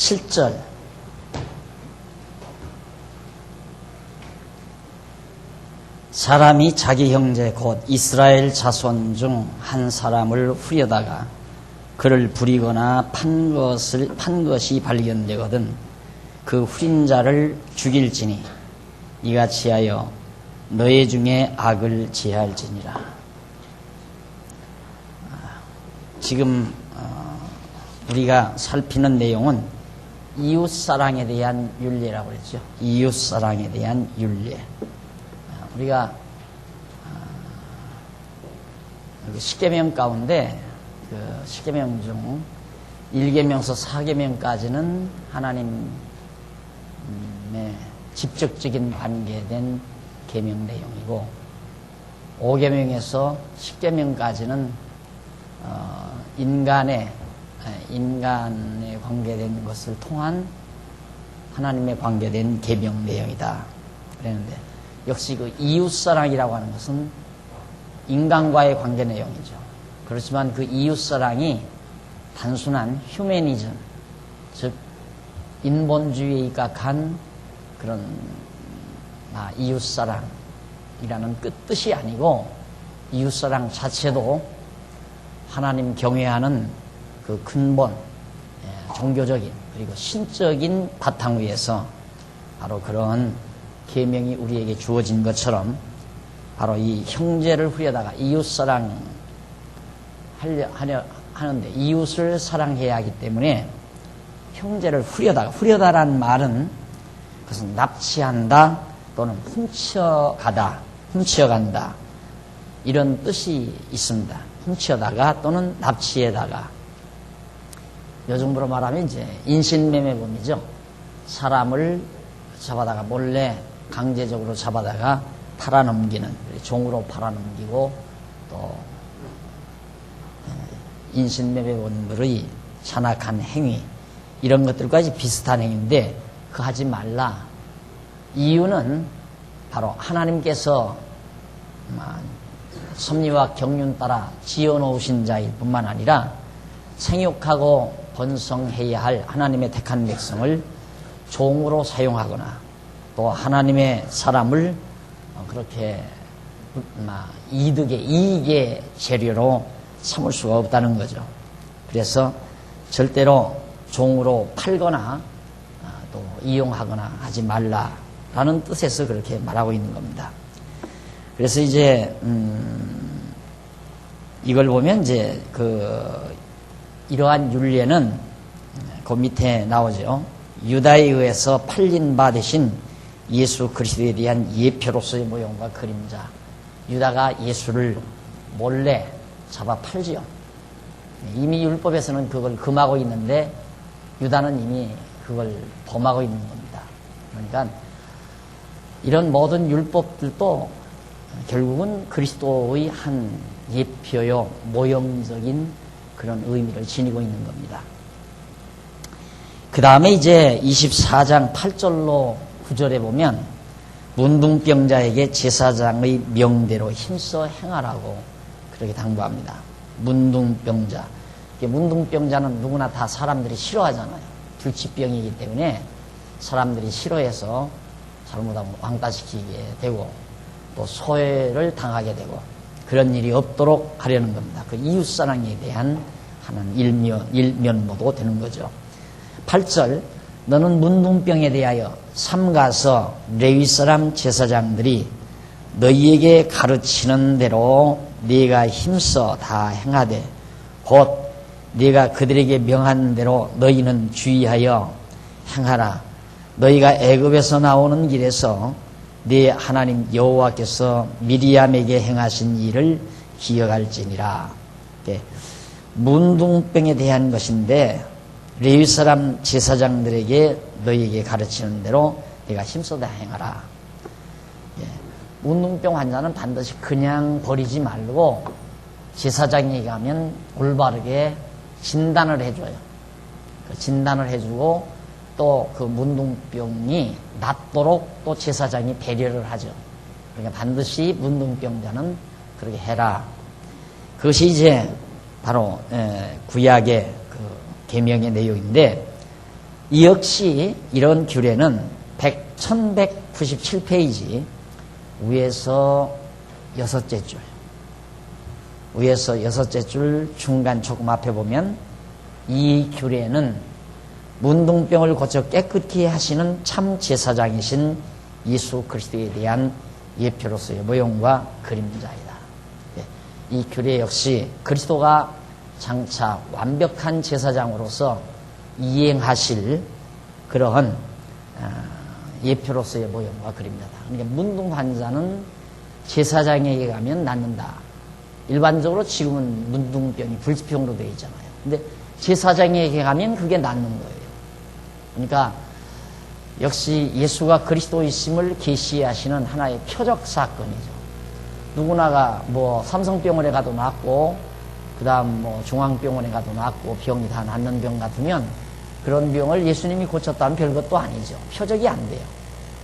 7절 사람이 자기 형제 곧 이스라엘 자손 중 한 사람을 후려다가 그를 부리거나 판 것이 발견되거든 그 후린 자를 죽일지니 이같이 하여 너희 중에 악을 제할지니라. 지금 우리가 살피는 내용은 이웃사랑에 대한 윤례라고 그랬죠. 이웃사랑에 대한 윤례. 우리가 십계명 가운데 그 십계명 중 1계명서 4계명까지는 하나님의 직접적인 관계된 계명 내용이고 5계명에서 10계명까지는 인간에 관계된 것을 통한 하나님의 관계된 계명 내용이다 그랬는데 역시 그 이웃사랑이라고 하는 것은 인간과의 관계 내용이죠. 그렇지만 그 이웃사랑이 단순한 휴머니즘, 즉 인본주의에 입각한 그런 이웃사랑이라는 뜻이 아니고 이웃사랑 자체도 하나님 경외하는 그 근본, 종교적인 그리고 신적인 바탕 위에서 바로 그런 계명이 우리에게 주어진 것처럼 바로 이 형제를 후려다가 이웃사랑 하는데 이웃을 사랑해야 하기 때문에 형제를 후려다라는 말은 그것은 납치한다 또는 훔쳐간다 이런 뜻이 있습니다. 훔쳐다가 또는 납치에다가 요즘으로 말하면 이제 인신매매범이죠. 사람을 잡아다가 몰래 강제적으로 잡아다가 팔아넘기는 종으로 팔아넘기고 또 인신매매범들의 잔악한 행위 이런 것들까지 비슷한 행위인데 그거 하지 말라. 이유는 바로 하나님께서 섭리와 경륜 따라 지어놓으신 자일 뿐만 아니라 생육하고 번성해야 할 하나님의 택한 백성을 종으로 사용하거나 또 하나님의 사람을 그렇게 이익의 재료로 삼을 수가 없다는 거죠. 그래서 절대로 종으로 팔거나 또 이용하거나 하지 말라라는 뜻에서 그렇게 말하고 있는 겁니다. 그래서 이제 이걸 보면 이제 이러한 율례는 그 밑에 나오죠. 유다에 의해서 팔린 바 되신 예수 그리스도에 대한 예표로서의 모형과 그림자. 유다가 예수를 몰래 잡아 팔지요. 이미 율법에서는 그걸 금하고 있는데 유다는 이미 그걸 범하고 있는 겁니다. 그러니까 이런 모든 율법들도 결국은 그리스도의 한 예표요 모형적인 그런 의미를 지니고 있는 겁니다. 그 다음에 이제 24장 8절로 9절에 보면 문둥병자에게 제사장의 명대로 힘써 행하라고 그렇게 당부합니다. 문둥병자. 문둥병자는 누구나 다 사람들이 싫어하잖아요. 불치병이기 때문에 사람들이 싫어해서 잘못하면 왕따시키게 되고 또 소외를 당하게 되고 그런 일이 없도록 하려는 겁니다. 그 이웃사랑에 대한 하나는 일면모도 되는 거죠. 8절 너는 문둥병에 대하여 삼가서 레위사람 제사장들이 너희에게 가르치는 대로 네가 힘써 다 행하되 곧 네가 그들에게 명한 대로 너희는 주의하여 행하라. 너희가 애굽에서 나오는 길에서 네 하나님 여호와께서 미리암에게 행하신 일을 기억할지니라. 문둥병에 대한 것인데 레위 사람 제사장들에게 너희에게 가르치는 대로 네가 힘써 다 행하라. 문둥병 환자는 반드시 그냥 버리지 말고 제사장에게 가면 올바르게 진단을 해줘요. 진단을 해주고 또 그 문둥병이 낫도록 또 제사장이 배려를 하죠. 그러니까 반드시 문둥병자는 그렇게 해라. 그것이 이제 바로 구약의 그 계명의 내용인데 역시 이런 규례는 1197페이지 위에서 여섯째 줄 중간 조금 앞에 보면 이 규례는 문둥병을 고쳐 깨끗게 하시는 참 제사장이신 예수 그리스도에 대한 예표로서의 모형과 그림자이다. 이 규례 역시 그리스도가 장차 완벽한 제사장으로서 이행하실 그러한 예표로서의 모형과 그림자다. 그러니까 문둥환자는 제사장에게 가면 낫는다. 일반적으로 지금은 문둥병이 불치병으로 되어 있잖아요. 근데 제사장에게 가면 그게 낫는 거예요. 그러니까 역시 예수가 그리스도이심을 계시하시는 하나의 표적 사건이죠. 누구나가 뭐 삼성병원에 가도 낫고 그다음 뭐 중앙병원에 가도 낫고 병이 다 낫는 병 같으면 그런 병을 예수님이 고쳤다면 별것도 아니죠. 표적이 안 돼요.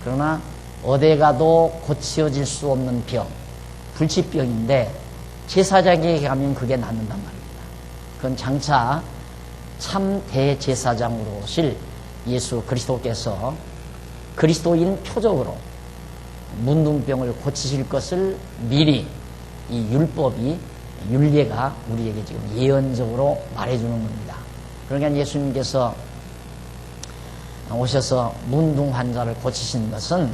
그러나 어디 가도 고쳐질 수 없는 병, 불치병인데 제사장에게 가면 그게 낫는단 말입니다. 그건 장차 참 대제사장으로 오실 예수 그리스도께서 그리스도인 표적으로 문둥병을 고치실 것을 미리 이 율례가 우리에게 지금 예언적으로 말해주는 겁니다. 그러니까 예수님께서 오셔서 문둥 환자를 고치신 것은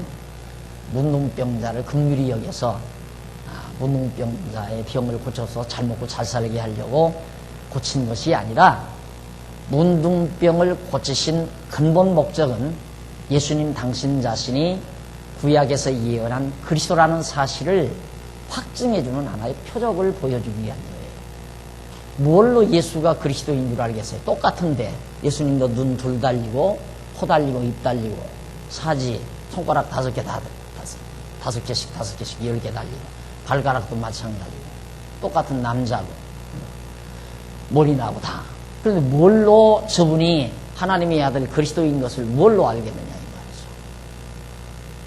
문둥병자를 긍휼히 여겨서 문둥병자의 병을 고쳐서 잘 먹고 잘 살게 하려고 고친 것이 아니라 문둥병을 고치신 근본 목적은 예수님 당신 자신이 구약에서 예언한 그리스도라는 사실을 확증해주는 하나의 표적을 보여주기 위한 거예요. 뭘로 예수가 그리스도인 줄 알겠어요? 똑같은데 예수님도 눈 둘 달리고 코 달리고 입 달리고 사지 손가락 5개 다섯 개씩 10개 달리고 발가락도 마찬가지고 똑같은 남자고 머리 나고 다. 그런데 뭘로 저분이 하나님의 아들 그리스도인 것을 뭘로 알겠느냐 이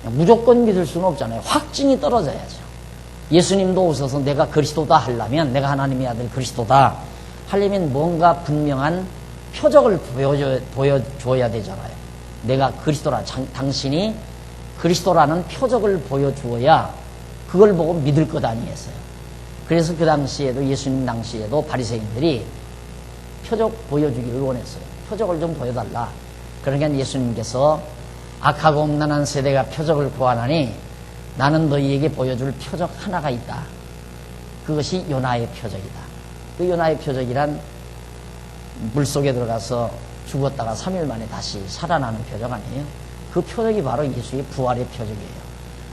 말이죠. 무조건 믿을 수는 없잖아요. 확증이 떨어져야죠. 예수님도 오셔서 내가 그리스도다 하려면, 내가 하나님의 아들 그리스도다 하려면 뭔가 분명한 표적을 보여줘야 되잖아요. 내가 그리스도라, 당신이 그리스도라는 표적을 보여주어야 그걸 보고 믿을 것 아니겠어요. 그래서 그 당시에도, 예수님 당시에도 바리새인들이 표적 보여주기를 원했어요. 표적을 좀 보여달라. 그러니까 예수님께서 악하고 음란한 세대가 표적을 구하나니 나는 너희에게 보여줄 표적 하나가 있다. 그것이 요나의 표적이다. 그 요나의 표적이란 물속에 들어가서 죽었다가 3일 만에 다시 살아나는 표적 아니에요? 그 표적이 바로 예수의 부활의 표적이에요.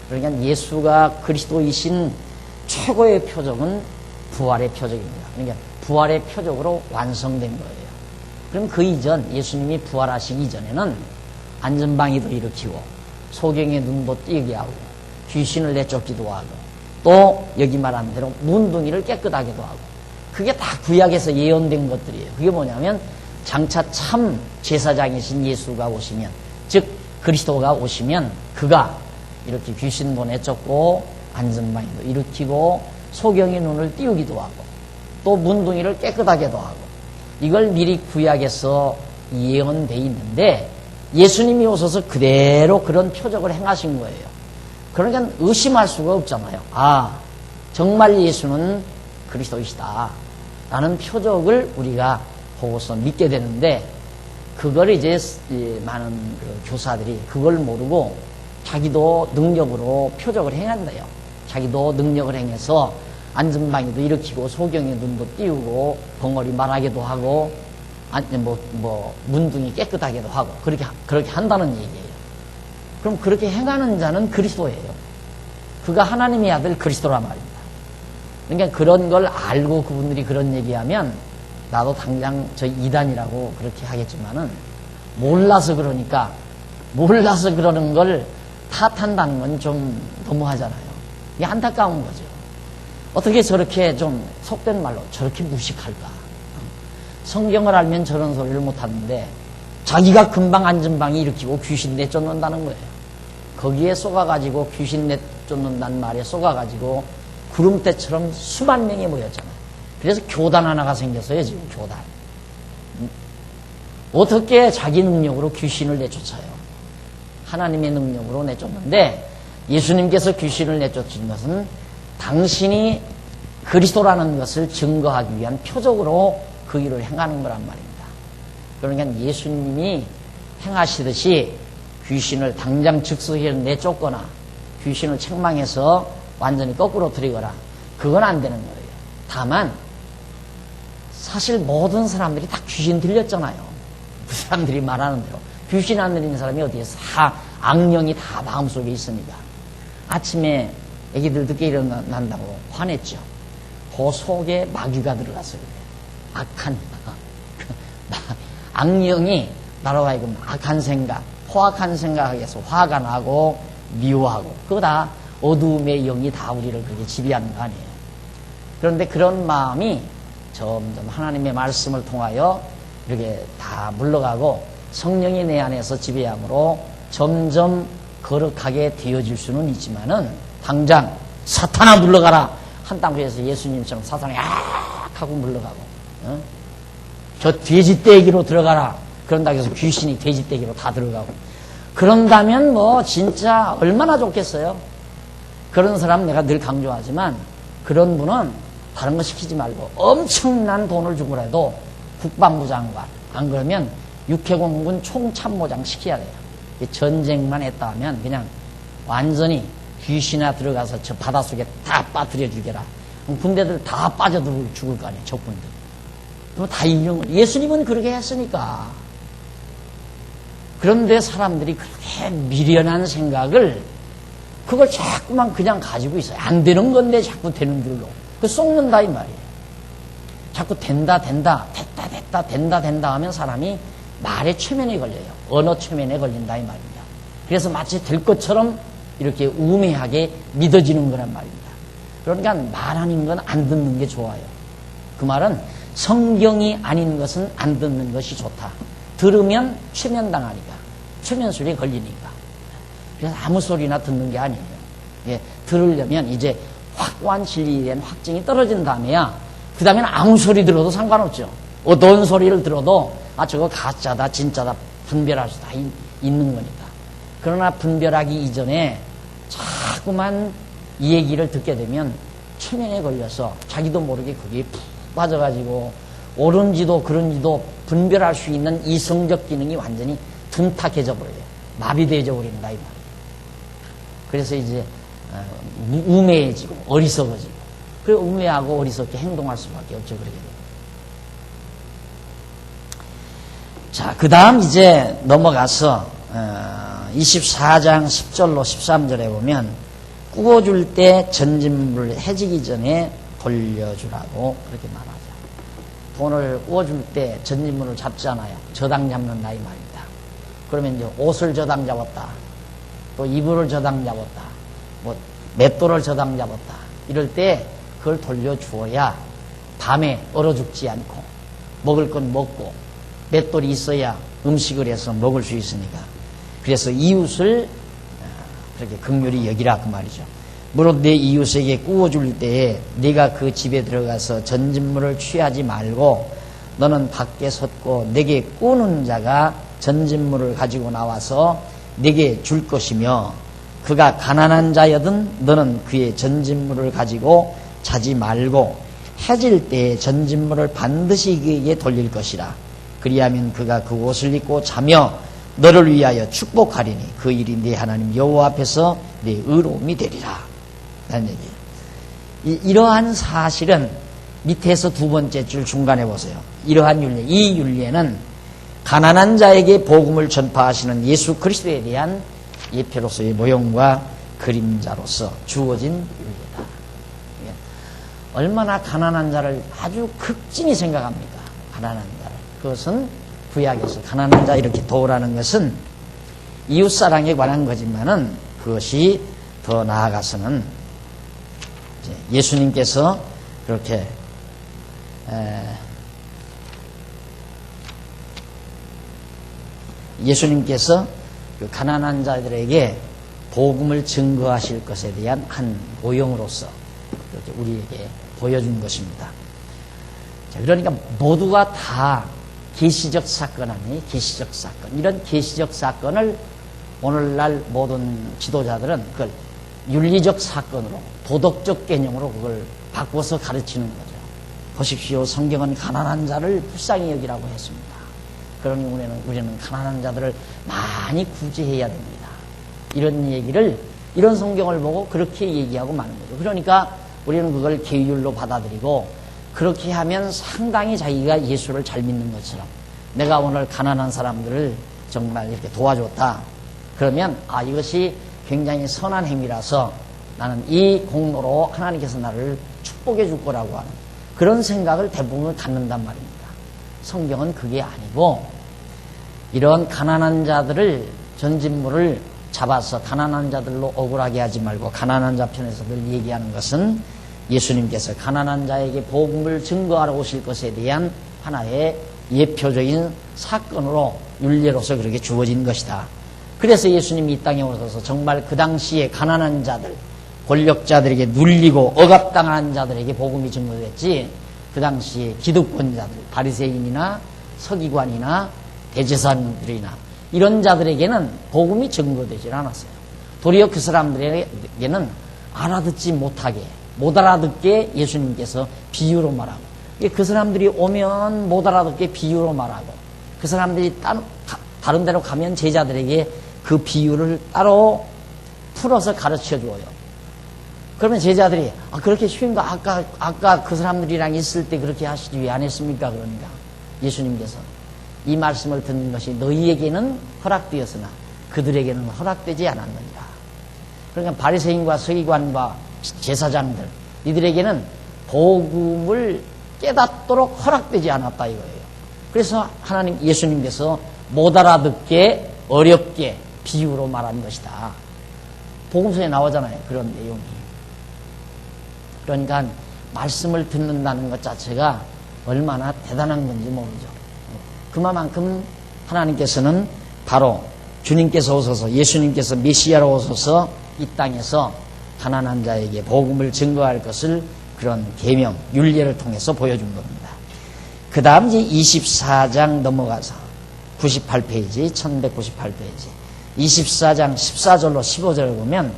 그러니까 예수가 그리스도이신 최고의 표적은 부활의 표적입니다. 그러니까 부활의 표적으로 완성된 거예요. 그럼 그 이전, 예수님이 부활하시기 이전에는 안전방위도 일으키고 소경의 눈도 띄게 하고 귀신을 내쫓기도 하고 또 여기 말한 대로 문둥이를 깨끗하게도 하고, 그게 다 구약에서 예언된 것들이에요. 그게 뭐냐면 장차 참 제사장이신 예수가 오시면, 즉 그리스도가 오시면 그가 이렇게 귀신도 내쫓고 안전방위도 일으키고 소경의 눈을 띄우기도 하고 또 문둥이를 깨끗하게도 하고, 이걸 미리 구약에서 예언돼 있는데 예수님이 오셔서 그대로 그런 표적을 행하신 거예요. 그러니까 의심할 수가 없잖아요. 아, 정말 예수는 그리스도이시다 라는 표적을 우리가 보고서 믿게 되는데, 그걸 이제 많은 그 교사들이 그걸 모르고 자기도 능력으로 표적을 행한대요. 자기도 능력을 행해서 안전방위도 일으키고 소경의 눈도 띄우고 벙어리 말하게도 하고 문둥이 깨끗하게도 하고 그렇게 한다는 얘기예요. 그럼 그렇게 행하는 자는 그리스도예요. 그가 하나님의 아들 그리스도란 말입니다. 그러니까 그런 걸 알고 그분들이 그런 얘기하면 나도 당장 저 이단이라고 그렇게 하겠지만은 몰라서 그러는 걸 탓한다는 건 좀 너무하잖아요. 이게 안타까운 거죠. 어떻게 저렇게 좀 속된 말로 저렇게 무식할까? 성경을 알면 저런 소리를 못하는데 자기가 금방 안전방위 일으키고 귀신 내쫓는다는 거예요. 거기에 쏘가가지고 귀신 내쫓는다는 말에 쏘가가지고 구름대처럼 수만 명이 모였잖아요. 그래서 교단 하나가 생겼어요. 지금 교단. 어떻게 자기 능력으로 귀신을 내쫓아요? 하나님의 능력으로 내쫓는데 예수님께서 귀신을 내쫓은 것은 당신이 그리스도라는 것을 증거하기 위한 표적으로 그 일을 행하는 거란 말입니다. 그러니까 예수님이 행하시듯이 귀신을 당장 즉석에 내쫓거나 귀신을 책망해서 완전히 거꾸로 들이거나 그건 안 되는 거예요. 다만 사실 모든 사람들이 다 귀신 들렸잖아요. 그 사람들이 말하는 대로 귀신 안 들리는 사람이 어디에 다 악령이 다 마음속에 있으니까 아침에 애기들 늦게 일어난다고 화냈죠. 그 속에 마귀가 들어가서 그래. 악한 악령이 나로 하여금 악한 생각, 포악한 생각에서 화가 나고 미워하고 그거 다 어두움의 영이 다 우리를 그렇게 지배하는 거 아니에요. 그런데 그런 마음이 점점 하나님의 말씀을 통하여 이렇게 다 물러가고 성령이 내 안에서 지배함으로 점점 거룩하게 되어질 수는 있지만은 당장 사탄아 물러가라 한다고 해서 예수님처럼 사탄이 악 하고 물러가고 저 돼지떼기로 들어가라 그런다고 해서 귀신이 돼지떼기로 다 들어가고 그런다면 뭐 진짜 얼마나 좋겠어요. 그런 사람 내가 늘 강조하지만 그런 분은 다른 거 시키지 말고 엄청난 돈을 주고라도 국방부 장관 안 그러면 육해공군 총참모장 시켜야 돼요. 전쟁만 했다 하면 그냥 완전히 귀신이나 들어가서 저 바닷속에 다 빠뜨려 주게라. 군대들 다 빠져들고 죽을 거 아니에요. 적군들. 그럼 다 이기는 거예요. 예수님은 그렇게 했으니까. 그런데 사람들이 그렇게 미련한 생각을 그걸 자꾸만 그냥 가지고 있어요. 안 되는 건데 자꾸 되는 길로. 그 속는다 이 말이에요. 자꾸 된다 된다 하면 사람이 말의 최면에 걸려요. 언어 최면에 걸린다 이 말입니다. 그래서 마치 될 것처럼 이렇게 우매하게 믿어지는 거란 말입니다. 그러니까 말 아닌 건 안 듣는 게 좋아요. 그 말은 성경이 아닌 것은 안 듣는 것이 좋다. 들으면 최면당하니까. 최면술에 걸리니까. 그래서 아무 소리나 듣는 게 아니에요. 예, 들으려면 이제 확고한 진리에 대한 확증이 떨어진 다음에야 그 다음에는 아무 소리 들어도 상관없죠. 어떤 소리를 들어도 아 저거 가짜다 진짜다 분별할 수 다 있는 거니까. 그러나 분별하기 이전에 자꾸만 이 얘기를 듣게 되면 최면에 걸려서 자기도 모르게 거기에 푹 빠져가지고 옳은지도 그런지도 분별할 수 있는 이성적 기능이 완전히 둔탁해져 버려요. 마비되어져 버린다 이 말이에요. 그래서 이제 우매해지고 어리석어지고 그 우매하고 어리석게 행동할 수밖에 없죠. 그렇게 돼요. 자, 그 다음 이제 넘어가서 24장 10절로 13절에 보면 구워줄 때 전진물을 해지기 전에 돌려주라고 그렇게 말하죠. 돈을 구워줄 때 전진물을 잡잖아요. 저당 잡는다 이 말입니다. 그러면 이제 옷을 저당 잡았다. 또 이불을 저당 잡았다. 뭐 맷돌을 저당 잡았다. 이럴 때 그걸 돌려주어야 밤에 얼어 죽지 않고 먹을 건 먹고 맷돌이 있어야 음식을 해서 먹을 수 있으니까. 그래서 이웃을 그렇게 긍휼히 여기라 그 말이죠. 무릇 내 이웃에게 구워줄 때에 네가 그 집에 들어가서 전진물을 취하지 말고 너는 밖에 섰고 내게 꾸는 자가 전진물을 가지고 나와서 내게 줄 것이며 그가 가난한 자여든 너는 그의 전진물을 가지고 자지 말고 해질 때에 전진물을 반드시 그에게 돌릴 것이라. 그리하면 그가 그 옷을 입고 자며 너를 위하여 축복하리니 그 일이 네 하나님 여호와 앞에서 네 의로움이 되리라. 라는 얘기예요. 이러한 사실은 밑에서 두 번째 줄 중간에 보세요. 이러한 윤례, 이 윤례는 가난한 자에게 복음을 전파하시는 예수 그리스도에 대한 예표로서의 모형과 그림자로서 주어진 윤례다. 얼마나 가난한 자를 아주 극진히 생각합니까? 가난한 자를. 그것은 구약에서 가난한 자 이렇게 도우라는 것은 이웃사랑에 관한 거지만은 그것이 더 나아가서는 예수님께서 그렇게 예수님께서 그 가난한 자들에게 복음을 증거하실 것에 대한 한 모형으로서 이렇게 우리에게 보여준 것입니다. 자, 그러니까 모두가 다 계시적 사건 아니에요? 계시적 사건. 이런 계시적 사건을 오늘날 모든 지도자들은 그걸 윤리적 사건으로, 도덕적 개념으로 그걸 바꿔서 가르치는 거죠. 보십시오. 성경은 가난한 자를 불쌍히 여기라고 했습니다. 그러니 우리는 가난한 자들을 많이 구제해야 됩니다. 이런 얘기를, 이런 성경을 보고 그렇게 얘기하고 마는 거죠. 그러니까 우리는 그걸 계율로 받아들이고, 그렇게 하면 상당히 자기가 예수를 잘 믿는 것처럼, 내가 오늘 가난한 사람들을 정말 이렇게 도와줬다. 그러면 이것이 굉장히 선한 행위라서 나는 이 공로로 하나님께서 나를 축복해 줄 거라고 하는 그런 생각을 대부분 갖는단 말입니다. 성경은 그게 아니고, 이런 가난한 자들을, 전진물을 잡아서 가난한 자들로 억울하게 하지 말고, 가난한 자 편에서 늘 얘기하는 것은 예수님께서 가난한 자에게 복음을 증거하러 오실 것에 대한 하나의 예표적인 사건으로, 윤례로서 그렇게 주어진 것이다. 그래서 예수님이 이 땅에 오셔서 정말 그 당시에 가난한 자들, 권력자들에게 눌리고 억압당한 자들에게 복음이 증거됐지, 그 당시에 기득권자들, 바리새인이나 서기관이나 대제사장들이나 이런 자들에게는 복음이 증거되질 않았어요. 도리어 그 사람들에게는 알아듣지 못하게, 못 알아듣게 예수님께서 비유로 말하고, 그 사람들이 오면 못 알아듣게 비유로 말하고, 그 사람들이 다른 데로 가면 제자들에게 그 비유를 따로 풀어서 가르쳐 줘요. 그러면 제자들이 그렇게 쉬운가? 아까 그 사람들이랑 있을 때 그렇게 하시지 왜 안 했습니까? 그러니까 예수님께서 이 말씀을 듣는 것이 너희에게는 허락되었으나 그들에게는 허락되지 않았느니라. 그러니까 바리새인과 서기관과 제사장들, 이들에게는 복음을 깨닫도록 허락되지 않았다 이거예요. 그래서 예수님께서 못 알아듣게 어렵게 비유로 말한 것이다. 복음서에 나오잖아요. 그런 내용이. 그러니까 말씀을 듣는다는 것 자체가 얼마나 대단한 건지 모르죠. 그만큼 하나님께서는 바로 주님께서 오셔서, 예수님께서 메시아로 오셔서 이 땅에서 가난한 자에게 복음을 증거할 것을 그런 계명, 율례를 통해서 보여준 겁니다. 그 다음 이제 24장 넘어가서 98페이지, 1198페이지 24장 14절로 15절을 보면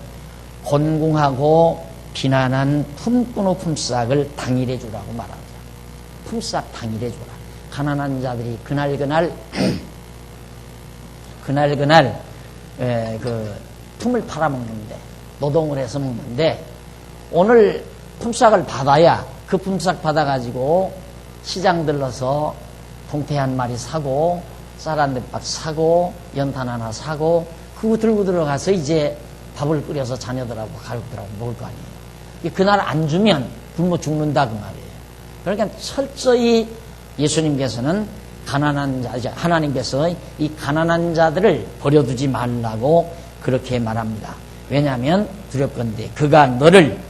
곤궁하고 비난한 품꾼의 품삯을 당일해 주라고 말합니다. 품삯 당일해 주라. 가난한 자들이 그날 그 품을 팔아먹는데, 노동을 해서 먹는데, 오늘 품삯을 받아야 그 품삯 받아가지고 시장 들러서 동태 한 마리 사고 쌀 한 대박 사고 연탄 하나 사고 그거 들고 들어가서 이제 밥을 끓여서 자녀들하고 가족들하고 먹을 거 아니에요. 그날 안 주면 굶어 죽는다 그 말이에요. 그러니까 철저히 예수님께서는 하나님께서 이 가난한 자들을 버려두지 말라고 그렇게 말합니다. 왜냐하면 두렵건대 그가 너를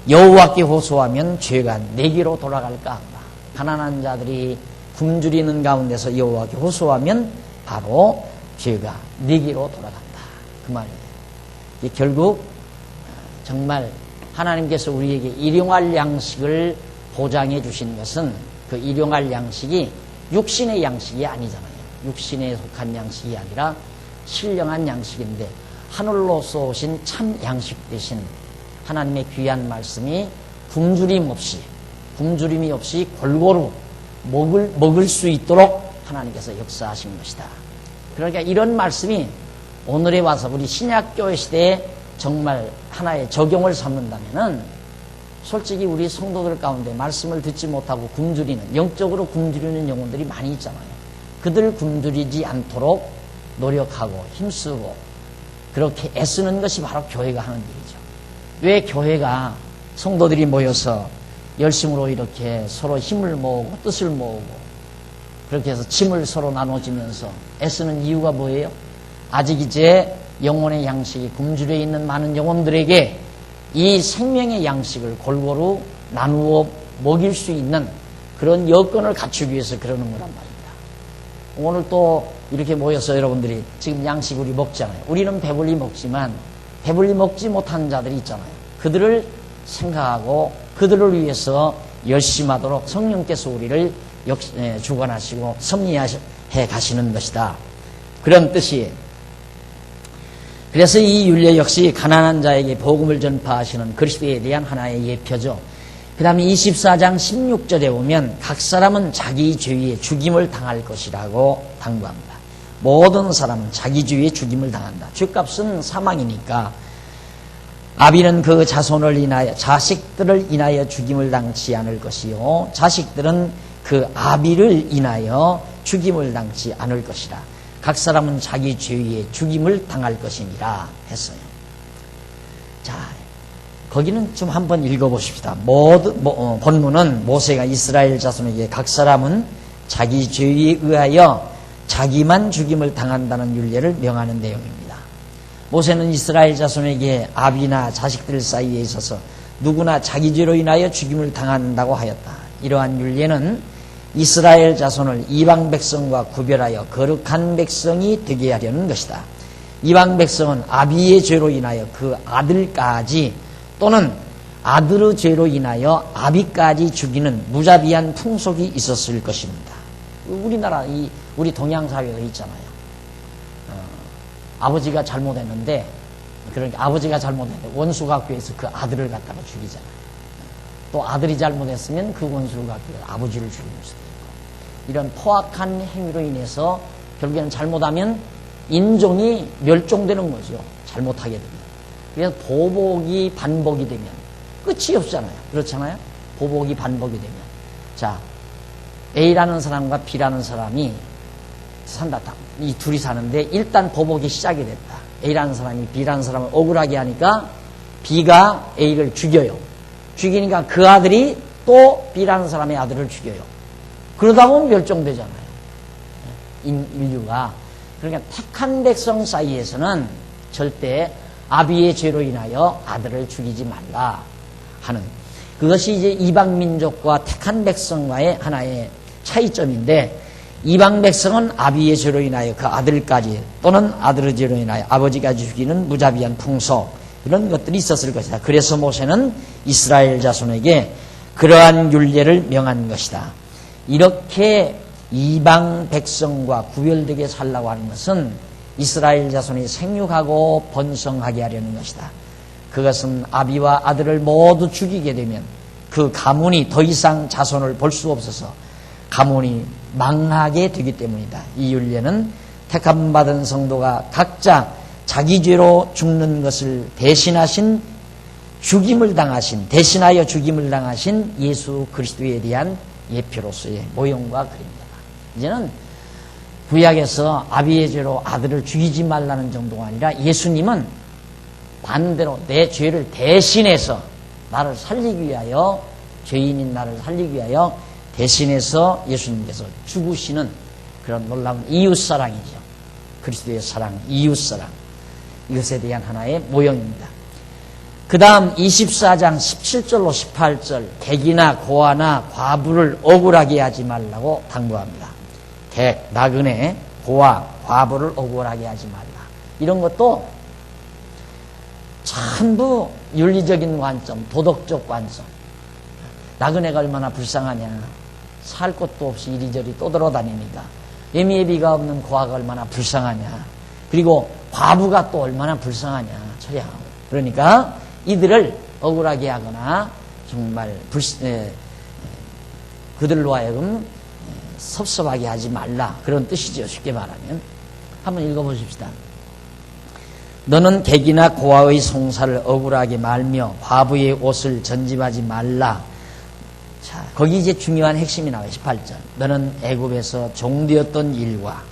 여호와께 호소하면 죄가 내게로 돌아갈까 한다. 가난한 자들이 굶주리는 가운데서 여호와께 호소하면 바로 죄가 내게로 돌아간다. 그 말이에요. 결국 정말 하나님께서 우리에게 일용할 양식을 보장해 주신 것은 그 일용할 양식이 육신의 양식이 아니잖아요. 육신에 속한 양식이 아니라 신령한 양식인데 하늘로서 오신 참 양식 대신 하나님의 귀한 말씀이 굶주림이 없이 골고루 먹을 수 있도록 하나님께서 역사하신 것이다. 그러니까 이런 말씀이 오늘에 와서 우리 신약교회 시대에 정말 하나의 적용을 삼는다면은 솔직히 우리 성도들 가운데 말씀을 듣지 못하고 굶주리는, 영적으로 굶주리는 영혼들이 많이 있잖아요. 그들 굶주리지 않도록 노력하고 힘쓰고 그렇게 애쓰는 것이 바로 교회가 하는 일이죠. 왜 교회가 성도들이 모여서 열심으로 이렇게 서로 힘을 모으고 뜻을 모으고 그렇게 해서 짐을 서로 나눠지면서 애쓰는 이유가 뭐예요? 아직 이제 영혼의 양식이 굶주려 있는 많은 영혼들에게 이 생명의 양식을 골고루 나누어 먹일 수 있는 그런 여건을 갖추기 위해서 그러는 거란 말입니다. 오늘 또 이렇게 모여서 여러분들이 지금 양식 우리 먹잖아요. 우리는 배불리 먹지만 배불리 먹지 못한 자들이 있잖아요. 그들을 생각하고 그들을 위해서 열심하도록 성령께서 우리를 주관하시고 섭리해 가시는 것이다. 그런 뜻이에요. 그래서 이 율례 역시 가난한 자에게 복음을 전파하시는 그리스도에 대한 하나의 예표죠. 그 다음에 24장 16절에 보면 각 사람은 자기 죄에 죽임을 당할 것이라고 당부합니다. 모든 사람은 자기 죄에 죽임을 당한다. 죄값은 사망이니까 아비는 그 자손을 인하여 자식들을 인하여 죽임을 당치 않을 것이요 자식들은 그 아비를 인하여 죽임을 당치 않을 것이라. 각 사람은 자기 죄에 죽임을 당할 것이니라 했어요. 자, 거기는 좀 한번 읽어보십시다. 본문은 모세가 이스라엘 자손에게 각 사람은 자기 죄에 의하여 자기만 죽임을 당한다는 율례를 명하는 내용입니다. 모세는 이스라엘 자손에게 아비나 자식들 사이에 있어서 누구나 자기 죄로 인하여 죽임을 당한다고 하였다. 이러한 율례는 이스라엘 자손을 이방 백성과 구별하여 거룩한 백성이 되게 하려는 것이다. 이방 백성은 아비의 죄로 인하여 그 아들까지 또는 아들의 죄로 인하여 아비까지 죽이는 무자비한 풍속이 있었을 것입니다. 우리나라 우리 동양 사회가 있잖아요. 아버지가 잘못했는데 그러니까 아버지가 잘못했는데 원수각교에서 그 아들을 갖다가 죽이잖아요. 또 아들이 잘못했으면 그 원수를 갖고 아버지를 죽이는 수도 있고 이런 포악한 행위로 인해서 결국에는 잘못하면 인종이 멸종되는 거죠. 잘못하게 되면. 그래서 보복이 반복이 되면 끝이 없잖아요. 그렇잖아요. 보복이 반복이 되면 자 A라는 사람과 B라는 사람이 산다. 이 둘이 사는데 일단 보복이 시작이 됐다. A라는 사람이 B라는 사람을 억울하게 하니까 B가 A를 죽여요. 죽이니까 그 아들이 또 B라는 사람의 아들을 죽여요. 그러다 보면 멸종되잖아요. 인류가. 그러니까 택한 백성 사이에서는 절대 아비의 죄로 인하여 아들을 죽이지 말라 하는 그것이 이제 이방 민족과 택한 백성과의 하나의 차이점인데 이방 백성은 아비의 죄로 인하여 그 아들까지 또는 아들의 죄로 인하여 아버지까지 죽이는 무자비한 풍속 이런 것들이 있었을 것이다. 그래서 모세는 이스라엘 자손에게 그러한 율례를 명한 것이다. 이렇게 이방 백성과 구별되게 살라고 하는 것은 이스라엘 자손이 생육하고 번성하게 하려는 것이다. 그것은 아비와 아들을 모두 죽이게 되면 그 가문이 더 이상 자손을 볼 수 없어서 가문이 망하게 되기 때문이다. 이 율례는 택함받은 성도가 각자 자기 죄로 죽는 것을 대신하여 죽임을 당하신 예수 그리스도에 대한 예표로서의 모형과 그림이다. 이제는 구약에서 아비의 죄로 아들을 죽이지 말라는 정도가 아니라 예수님은 반대로 내 죄를 대신해서 나를 살리기 위하여 죄인인 나를 살리기 위하여 대신해서 예수님께서 죽으시는 그런 놀라운 이웃사랑이죠. 그리스도의 사랑, 이웃사랑. 이것에 대한 하나의 모형입니다. 그 다음 24장 17절로 18절 객이나 고아나 과부를 억울하게 하지 말라고 당부합니다. 객, 나그네, 고아, 과부를 억울하게 하지 말라. 이런 것도 전부 윤리적인 관점, 도덕적 관점. 나그네가 얼마나 불쌍하냐. 살 곳도 없이 이리저리 떠돌아다니니까. 예미예비가 없는 고아가 얼마나 불쌍하냐. 그리고 과부가 또 얼마나 불쌍하냐. 저야. 그러니까 이들을 억울하게 하거나 정말 그들로 하여금 섭섭하게 하지 말라. 그런 뜻이죠. 쉽게 말하면. 한번 읽어보십시다. 너는 객이나 고아의 송사를 억울하게 말며 과부의 옷을 전집하지 말라. 자, 거기 이제 중요한 핵심이 나와요. 18절. 너는 애굽에서 종되었던 일과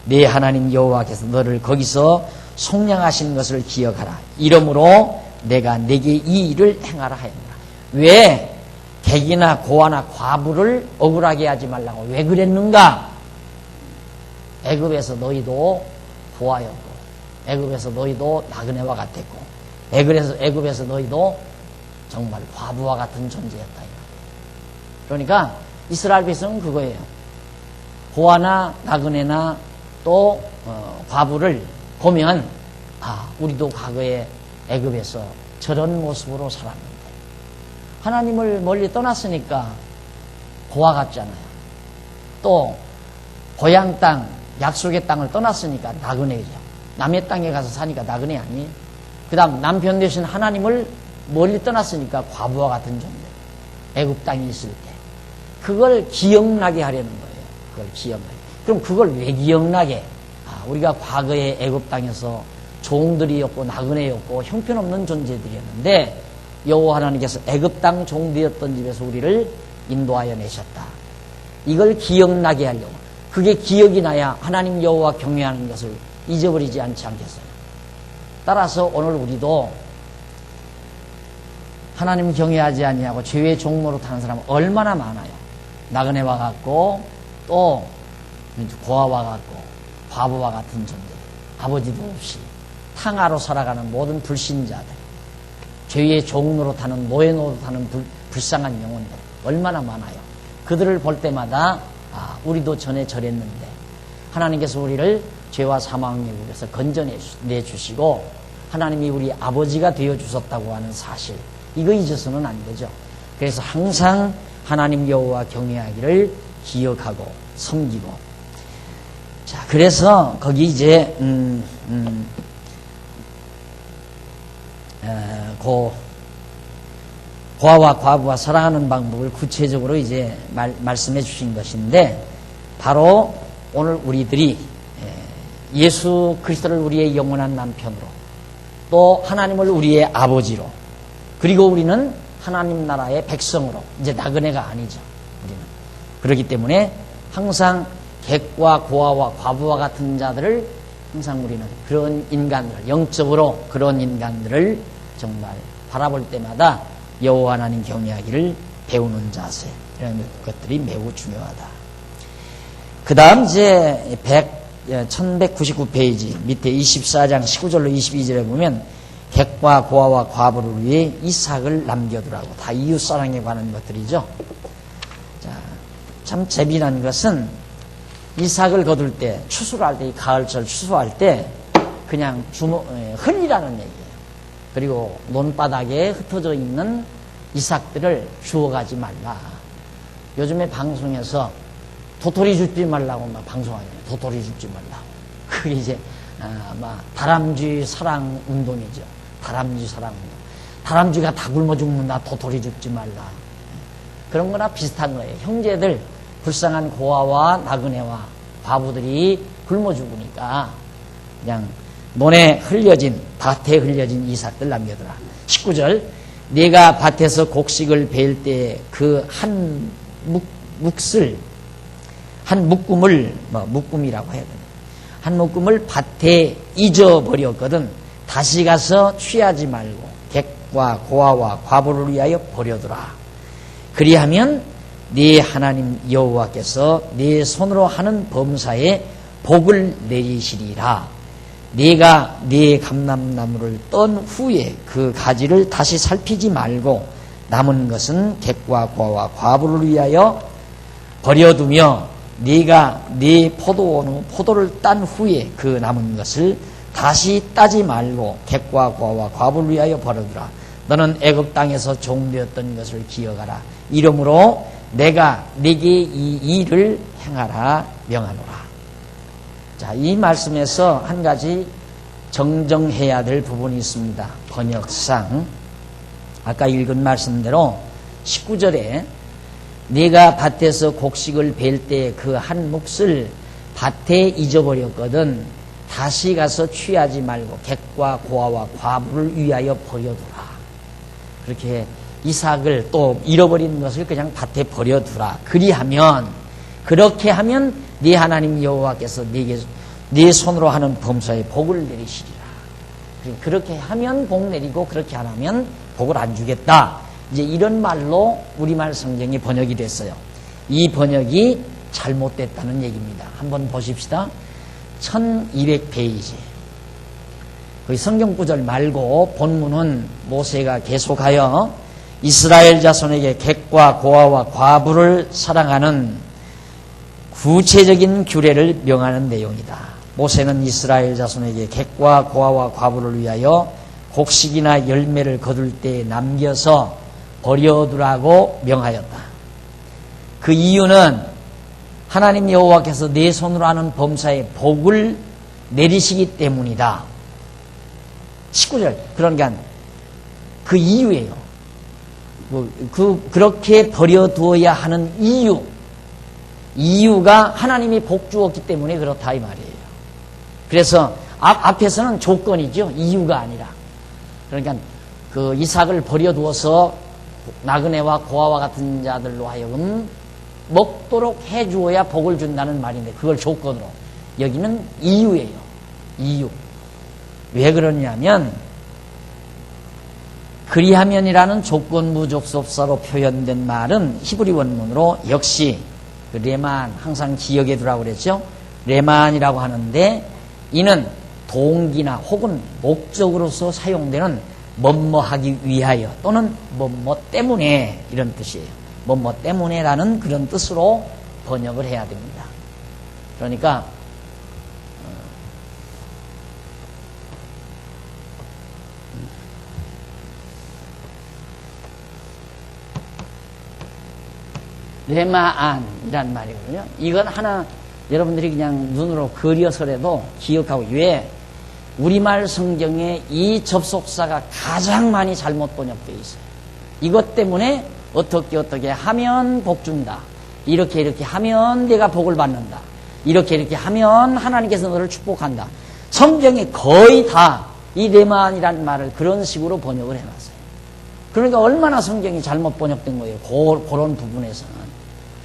내 하나님 여호와께서 너를 거기서 속량하신 것을 기억하라. 이러므로 내가 내게 이 일을 행하라 하였노라. 왜 객이나 고아나 과부를 억울하게 하지 말라고 왜 그랬는가? 애굽에서 너희도 고아였고 애굽에서 너희도 나그네와 같았고 애굽에서 너희도 정말 과부와 같은 존재였다. 그러니까 이스라엘 백성은 그거예요. 고아나 나그네나 또 과부를 보면 우리도 과거에 애굽에서 저런 모습으로 살았는데 하나님을 멀리 떠났으니까 고아 같잖아요. 또 고향 땅, 약속의 땅을 떠났으니까 나그네죠. 남의 땅에 가서 사니까 나그네 아니에요. 그 다음 남편 되신 하나님을 멀리 떠났으니까 과부와 같은 존재. 애굽 땅에 있을 때. 그걸 기억나게 하려는 거예요. 그걸 기억나게. 그럼 그걸 왜 기억나게? 우리가 과거에 애굽 땅에서 종들이었고 나그네였고 형편없는 존재들이었는데 여호와 하나님께서 애굽 땅 종되었던 집에서 우리를 인도하여 내셨다. 이걸 기억나게 하려고. 그게 기억이 나야 하나님 여호와 경외하는 것을 잊어버리지 않지 않겠어요. 따라서 오늘 우리도 하나님 경외하지 아니하고 죄의 종로로 타는 사람은 얼마나 많아요. 나그네와 같고 또 고아와 같고 과부와 같은 존재, 아버지도 없이 탕하로 살아가는 모든 불신자들, 죄의 종로로 타는 노예노로 타는 불쌍한 영혼들 얼마나 많아요. 그들을 볼 때마다 우리도 전에 저랬는데 하나님께서 우리를 죄와 사망의 유혹에서 건져내 주시고 하나님이 우리 아버지가 되어 주셨다고 하는 사실, 이거 잊어서는 안 되죠. 그래서 항상 하나님 여호와 경외하기를 기억하고 섬기고. 자, 그래서 거기 이제 고아와 과부와 사랑하는 방법을 구체적으로 이제 말씀해 주신 것인데, 바로 오늘 우리들이 예수 그리스도를 우리의 영원한 남편으로, 또 하나님을 우리의 아버지로, 그리고 우리는 하나님 나라의 백성으로, 이제 나그네가 아니죠. 우리는. 그렇기 때문에 항상 객과 고아와 과부와 같은 자들을, 항상 우리는 그런 인간들, 영적으로 그런 인간들을 정말 바라볼 때마다 여호와 하나님 경외하기를 배우는 자세, 이런 것들이 매우 중요하다. 그 다음 이제 1199페이지 밑에 24장 19절로 22절에 보면 객과 고아와 과부를 위해 이삭을 남겨두라고, 다 이웃사랑에 관한 것들이죠. 자, 참 재미난 것은 이삭을 거둘 때, 추수할 때, 이 가을철 추수할 때 그냥 흔이라는 얘기예요. 그리고 논바닥에 흩어져 있는 이삭들을 주워가지 말라. 요즘에 방송에서 도토리 줍지 말라고 막 방송하잖아요. 도토리 줍지 말라고. 그게 이제 다람쥐 사랑 운동이죠. 다람쥐 사랑 운동. 다람쥐가 다 굶어 죽는다. 도토리 줍지 말라. 그런 거나 비슷한 거예요. 형제들, 불쌍한 고아와 나그네와 과부들이 굶어 죽으니까 그냥 논에 흘려진, 밭에 흘려진 이삭들 남겨두라. 19절, 네가 밭에서 곡식을 베일 때 그 한 묵을, 한 묶음을, 묶음이라고 해야 되나, 한 묶음을 밭에 잊어버렸거든 다시 가서 취하지 말고 객과 고아와 과부를 위하여 버려두라. 그리하면 네 하나님 여호와께서 네 손으로 하는 범사에 복을 내리시리라. 네가 네 감람나무를 떤 후에 그 가지를 다시 살피지 말고 남은 것은 객과 고아와 과부를 위하여 버려두며 네가 네 포도를 딴 후에 그 남은 것을 다시 따지 말고 객과 고아와 과부를 위하여 버려두라. 너는 애굽 땅에서 종되었던 것을 기억하라. 이러므로 내가 네게 이 일을 행하라 명하노라. 자, 이 말씀에서 한 가지 정정해야 될 부분이 있습니다. 번역상 아까 읽은 말씀대로 19절에 네가 밭에서 곡식을 벨 때 그 한 몫을 밭에 잊어버렸거든 다시 가서 취하지 말고 객과 고아와 과부를 위하여 버려두라. 그렇게 이삭을 또 잃어버린 것을 그냥 밭에 버려두라. 그렇게 하면 네 하나님 여호와께서 네게 네 손으로 하는 범사에 복을 내리시리라. 그렇게 하면 복 내리고 그렇게 안 하면 복을 안 주겠다. 이제 이런 말로 우리말 성경이 번역이 됐어요. 이 번역이 잘못됐다는 얘기입니다. 한번 보십시다. 1200페이지. 그 성경 구절 말고 본문은 모세가 계속하여 이스라엘 자손에게 객과 고아와 과부를 사랑하는 구체적인 규례를 명하는 내용이다. 모세는 이스라엘 자손에게 객과 고아와 과부를 위하여 곡식이나 열매를 거둘 때 남겨서 버려두라고 명하였다. 그 이유는 하나님 여호와께서 내 손으로 하는 범사에 복을 내리시기 때문이다. 19절. 그러니까 그 이유예요. 그렇게 버려두어야 하는 이유가 하나님이 복 주었기 때문에 그렇다 이 말이에요. 그래서 앞에서는 조건이죠. 이유가 아니라. 그러니까 그 이삭을 버려두어서 나그네와 고아와 같은 자들로 하여금 먹도록 해주어야 복을 준다는 말인데 그걸 조건으로 여기는 이유예요. 이유. 왜 그러냐면 그리하면이라는 조건부족속사로 표현된 말은 히브리 원문으로 역시 그 레만 항상 기억해 두라고 그랬죠. 레만이라고 하는데 이는 동기나 혹은 목적으로서 사용되는 뭐뭐하기 위하여 또는 뭐뭐 때문에 이런 뜻이에요. 뭐뭐 때문에라는 그런 뜻으로 번역을 해야 됩니다. 그러니까 레마안이란 말이거든요. 이건 하나 여러분들이 그냥 눈으로 그려서라도 기억하고 왜 우리말 성경에 이 접속사가 가장 많이 잘못 번역되어 있어요. 이것 때문에 어떻게 하면 복 준다. 이렇게 하면 내가 복을 받는다. 이렇게 하면 하나님께서 너를 축복한다. 성경에 거의 다 이 레만이라는 말을 그런 식으로 번역을 해놨어요. 그러니까 얼마나 성경이 잘못 번역된 거예요. 그런 부분에서는.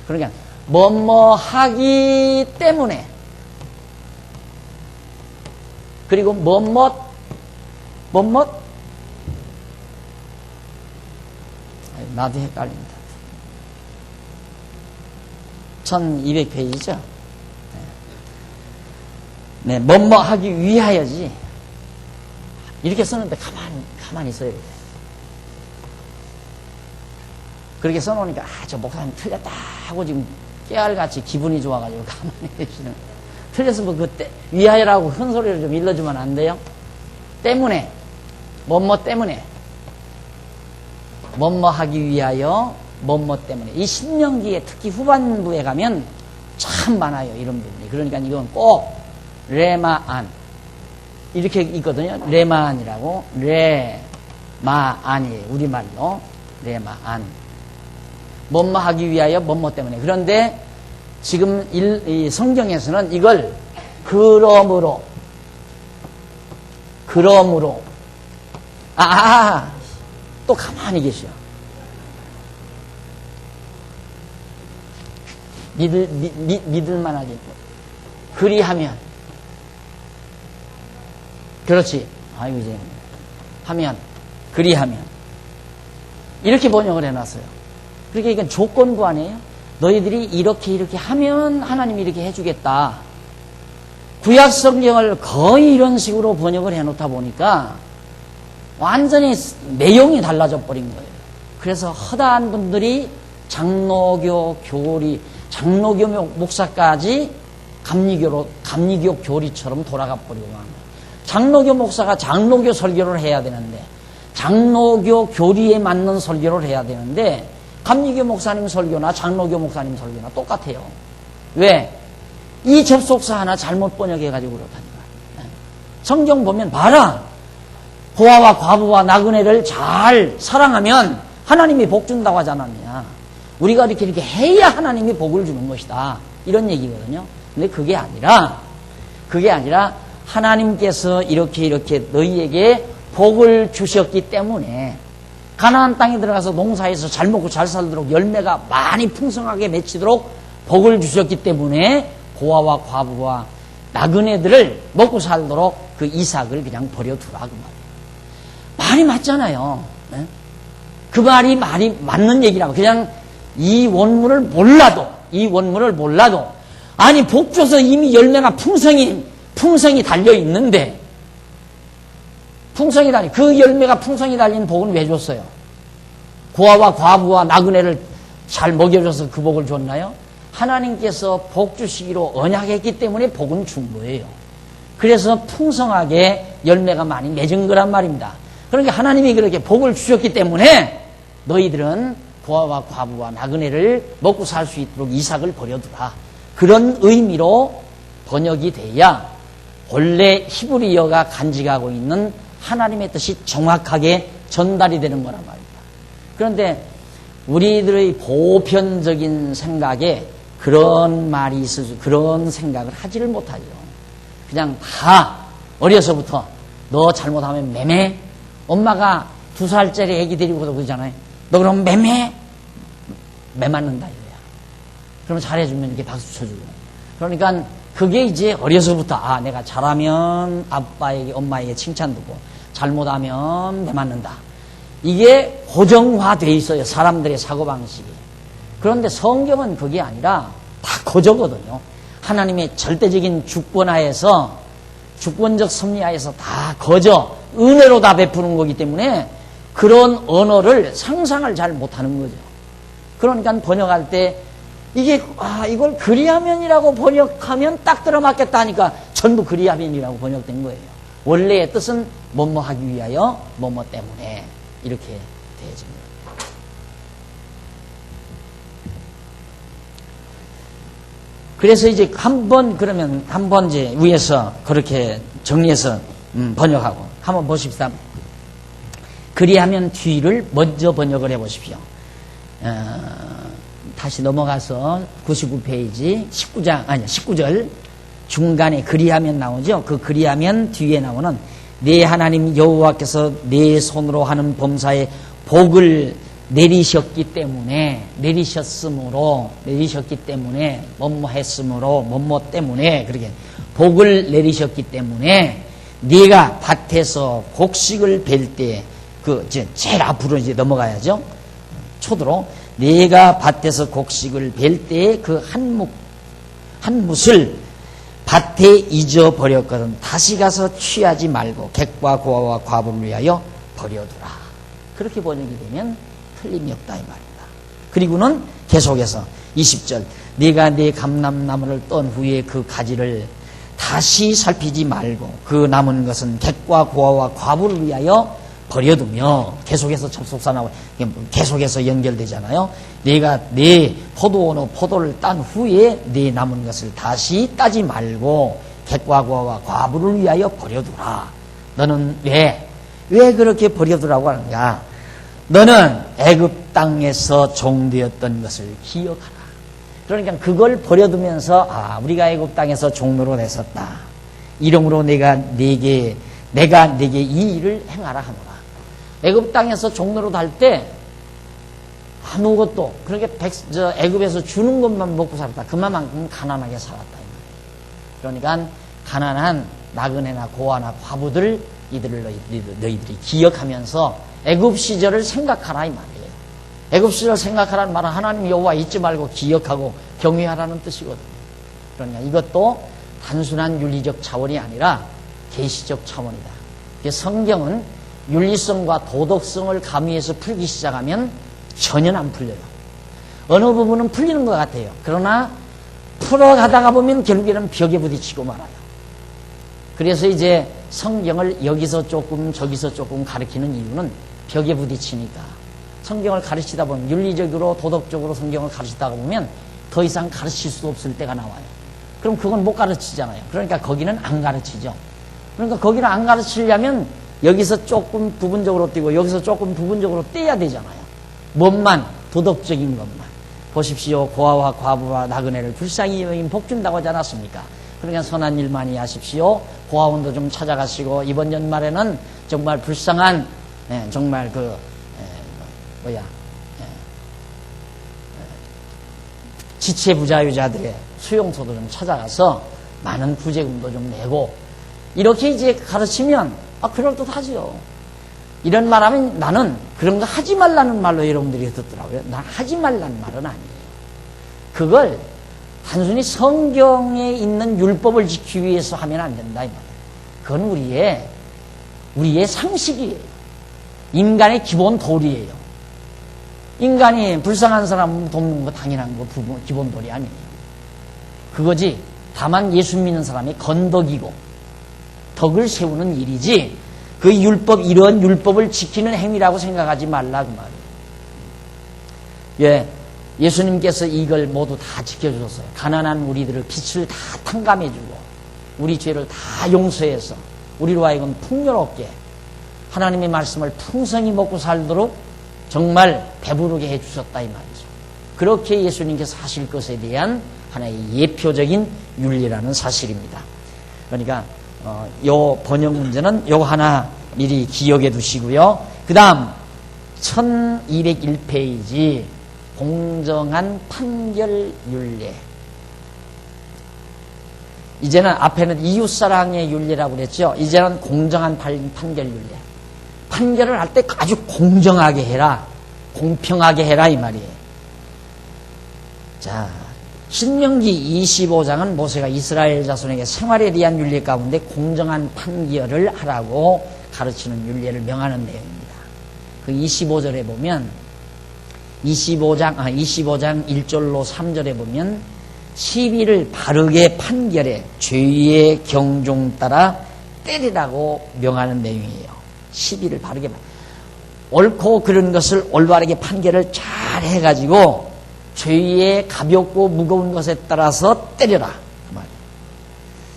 그러니까 뭐뭐 하기 때문에 그리고 뭐뭐 나도 헷갈린다. 1200페이지죠. 네, 뭐뭐 하기 위하여지. 이렇게 쓰는데 가만히 써야 돼요. 그렇게 써놓으니까 저 목사님 틀렸다 하고 지금 깨알같이 기분이 좋아가지고 가만히 계시는. 틀렸으면 그때 위하여라고 큰 소리를 좀 일러주면 안 돼요? 때문에 뭐뭐 때문에 뭐뭐 하기 위하여 뭐뭐 때문에 이 신명기에 특히 후반부에 가면 참 많아요. 이런 부분이. 그러니까 이건 꼭 레마안 이렇게 있거든요. 레마안이라고 레마안이에요. 우리말로 레마안 뭐뭐 하기 위하여 뭐뭐 때문에. 그런데 지금 이 성경에서는 이걸 그러므로 또 가만히 계셔. 믿을만하게 그리하면 그렇지. 아이고 이제 하면 그리하면 이렇게 번역을 해놨어요. 그러니까 이건 조건부 아니에요? 너희들이 이렇게 하면 하나님이 이렇게 해주겠다. 구약 성경을 거의 이런 식으로 번역을 해놓다 보니까 완전히 내용이 달라져 버린 거예요. 그래서 허다한 분들이 장로교 목사까지 감리교 교리처럼 돌아가 버리고 만 거예요. 장로교 목사가 장로교 설교를 해야 되는데 장로교 교리에 맞는 설교를 해야 되는데 감리교 목사님 설교나 장로교 목사님 설교나 똑같아요. 왜? 이 접속사 하나 잘못 번역해가지고 그렇다는 거예요. 성경 보면 봐라. 고아와 과부와 나그네를 잘 사랑하면 하나님이 복 준다고 하지 않았느냐. 우리가 이렇게 해야 하나님이 복을 주는 것이다. 이런 얘기거든요. 근데 그게 아니라 하나님께서 이렇게 너희에게 복을 주셨기 때문에 가나안 땅에 들어가서 농사해서 잘 먹고 잘 살도록 열매가 많이 풍성하게 맺히도록 복을 주셨기 때문에 고아와 과부와 나그네들을 먹고 살도록 그 이삭을 그냥 버려두라 그 말이에요. 말이 맞잖아요. 네? 그 말이 맞는 얘기라고. 그냥 이 원문을 몰라도 아니 복 줘서 이미 열매가 풍성이 달려 있는데 그 열매가 풍성이 달린 복은 왜 줬어요? 고아와 과부와 나그네를 잘 먹여줘서 그 복을 줬나요? 하나님께서 복 주시기로 언약했기 때문에 복은 준 거예요. 그래서 풍성하게 열매가 많이 맺은 거란 말입니다. 그러니까 하나님이 그렇게 복을 주셨기 때문에 너희들은 고아와 과부와 나그네를 먹고 살 수 있도록 이삭을 버려두라. 그런 의미로 번역이 돼야 본래 히브리어가 간직하고 있는 하나님의 뜻이 정확하게 전달이 되는 거란 말입니다. 그런데 우리들의 보편적인 생각에 그런 말이 있어서 그런 생각을 하지를 못하죠. 그냥 다 어려서부터 너 잘못하면 매매. 엄마가 2살짜리 애기 데리고도 그러잖아요. 너 그럼 매매 맞는다 이거야. 그러면 잘해주면 이렇게 박수 쳐주고. 그러니까 그게 이제 어려서부터 내가 잘하면 아빠에게 엄마에게 칭찬 두고 잘못하면 매 맞는다. 이게 고정화돼 있어요. 사람들의 사고방식이. 그런데 성경은 그게 아니라 다 거저거든요. 하나님의 절대적인 주권하에서 주권적 섭리하에서 다 거저 은혜로 다 베푸는 거기 때문에 그런 언어를 상상을 잘 못하는 거죠. 그러니까 번역할 때 이걸 그리하면이라고 번역하면 딱 들어맞겠다 하니까 전부 그리하면이라고 번역된 거예요. 원래의 뜻은 뭐뭐 하기 위하여 뭐뭐 때문에 이렇게 되어집니다. 그래서 이제 한번 이제 위에서 그렇게 정리해서 번역하고 한번 보십시다. 그리하면 뒤를 먼저 번역을 해 보십시오. 다시 넘어가서 99페이지 19절 중간에 그리하면 나오죠. 그 그리하면 뒤에 나오는 내 하나님 여호와께서 내 손으로 하는 범사에 복을 내리셨기 때문에 뭐뭐 했으므로 뭐뭐 때문에 그렇게 복을 내리셨기 때문에 네가 밭에서 곡식을 벨 때 제일 앞으로 이제 넘어가야죠. 초도로 네가 밭에서 곡식을 벨 때에 그 한 뭇을 밭에 잊어버렸거든 다시 가서 취하지 말고 객과 고아와 과부를 위하여 버려두라. 그렇게 번역이 되면 틀림이 없다 이 말입니다. 그리고는 계속해서 20절 네가 네 감람나무를 떤 후에 그 가지를 다시 살피지 말고 그 남은 것은 객과 고아와 과부를 위하여 버려두며 계속해서 접속사 나오고 계속해서 연결되잖아요. 네가 네 포도를 딴 후에 네 남은 것을 다시 따지 말고 객과 고아와 과부를 위하여 버려두라. 너는 왜 그렇게 버려두라고 하는가? 너는 애굽 땅에서 종되었던 것을 기억하라. 그러니까 그걸 버려두면서 우리가 애굽 땅에서 종로로 냈었다. 이러므로 내가 네게 이 일을 행하라 하노라. 애굽 땅에서 종로로 달 때 아무것도 그렇게 애굽에서 주는 것만 먹고 살았다. 그만큼 가난하게 살았다. 그러니까 가난한 나그네나 고아나 과부들 이들을 너희들이 기억하면서 애굽 시절을 생각하라 이 말이에요. 애굽 시절 생각하라는 말은 하나님 여호와 잊지 말고 기억하고 경외하라는 뜻이거든요. 그러니까 이것도 단순한 윤리적 차원이 아니라 계시적 차원이다. 성경은 윤리성과 도덕성을 가미해서 풀기 시작하면 전혀 안 풀려요. 어느 부분은 풀리는 것 같아요. 그러나 풀어가다가 보면 결국에는 벽에 부딪히고 말아요. 그래서 이제 성경을 여기서 조금 저기서 조금 가르치는 이유는 벽에 부딪히니까. 성경을 가르치다 보면 윤리적으로 도덕적으로 성경을 가르치다 보면 더 이상 가르칠 수 없을 때가 나와요. 그럼 그건 못 가르치잖아요. 그러니까 거기는 안 가르치죠. 그러니까 거기를 안 가르치려면 여기서 조금 부분적으로 떼고 여기서 조금 부분적으로 떼야 되잖아요. 뭔만 도덕적인 것만. 보십시오. 고아와 과부와 나그네를 불쌍히 여긴 복준다고 하지 않았습니까? 그러니까 선한 일 많이 하십시오. 고아원도 좀 찾아가시고 이번 연말에는 정말 불쌍한 정말 지체부자유자들의 수용소도 좀 찾아가서 많은 구제금도 좀 내고 이렇게 이제 가르치면 그럴듯하죠. 이런 말하면 나는 그런 거 하지 말라는 말로 여러분들이 듣더라고요. 난 하지 말라는 말은 아니에요. 그걸 단순히 성경에 있는 율법을 지키기 위해서 하면 안 된다 이 말이에요. 그건 우리의 상식이에요. 인간의 기본 도리예요. 인간이 불쌍한 사람 돕는 거 당연한 거 기본 도리 아니에요. 그거지. 다만 예수 믿는 사람의 건덕이고 덕을 세우는 일이지 그 이런 율법을 지키는 행위라고 생각하지 말라 그 말이에요. 예, 예수님께서 이걸 모두 다 지켜주셨어요. 가난한 우리들을 빛을 다 탕감해주고 우리 죄를 다 용서해서 우리로 하여금 풍요롭게 하나님의 말씀을 풍성히 먹고 살도록 정말 배부르게 해주셨다 이 말이죠. 그렇게 예수님께서 하실 것에 대한 하나의 예표적인 윤리라는 사실입니다. 그러니까 요 번역 문제는 요 하나 미리 기억해 두시고요. 그 다음 1201페이지 공정한 판결 윤례. 이제는 앞에는 이웃사랑의 윤례라고 그랬죠. 이제는 공정한 판결 윤례. 판결을 할 때 아주 공정하게 해라. 공평하게 해라 이 말이에요. 자, 신명기 25장은 모세가 이스라엘 자손에게 생활에 대한 윤리 가운데 공정한 판결을 하라고 가르치는 윤례를 명하는 내용입니다. 그 25절에 보면 25장 1절로 3절에 보면 시비를 바르게 판결해 죄의 경종 따라 때리라고 명하는 내용이에요. 시비를 바르게 옳고 그런 것을 올바르게 판결을 잘 해가지고 죄의 가볍고 무거운 것에 따라서 때려라.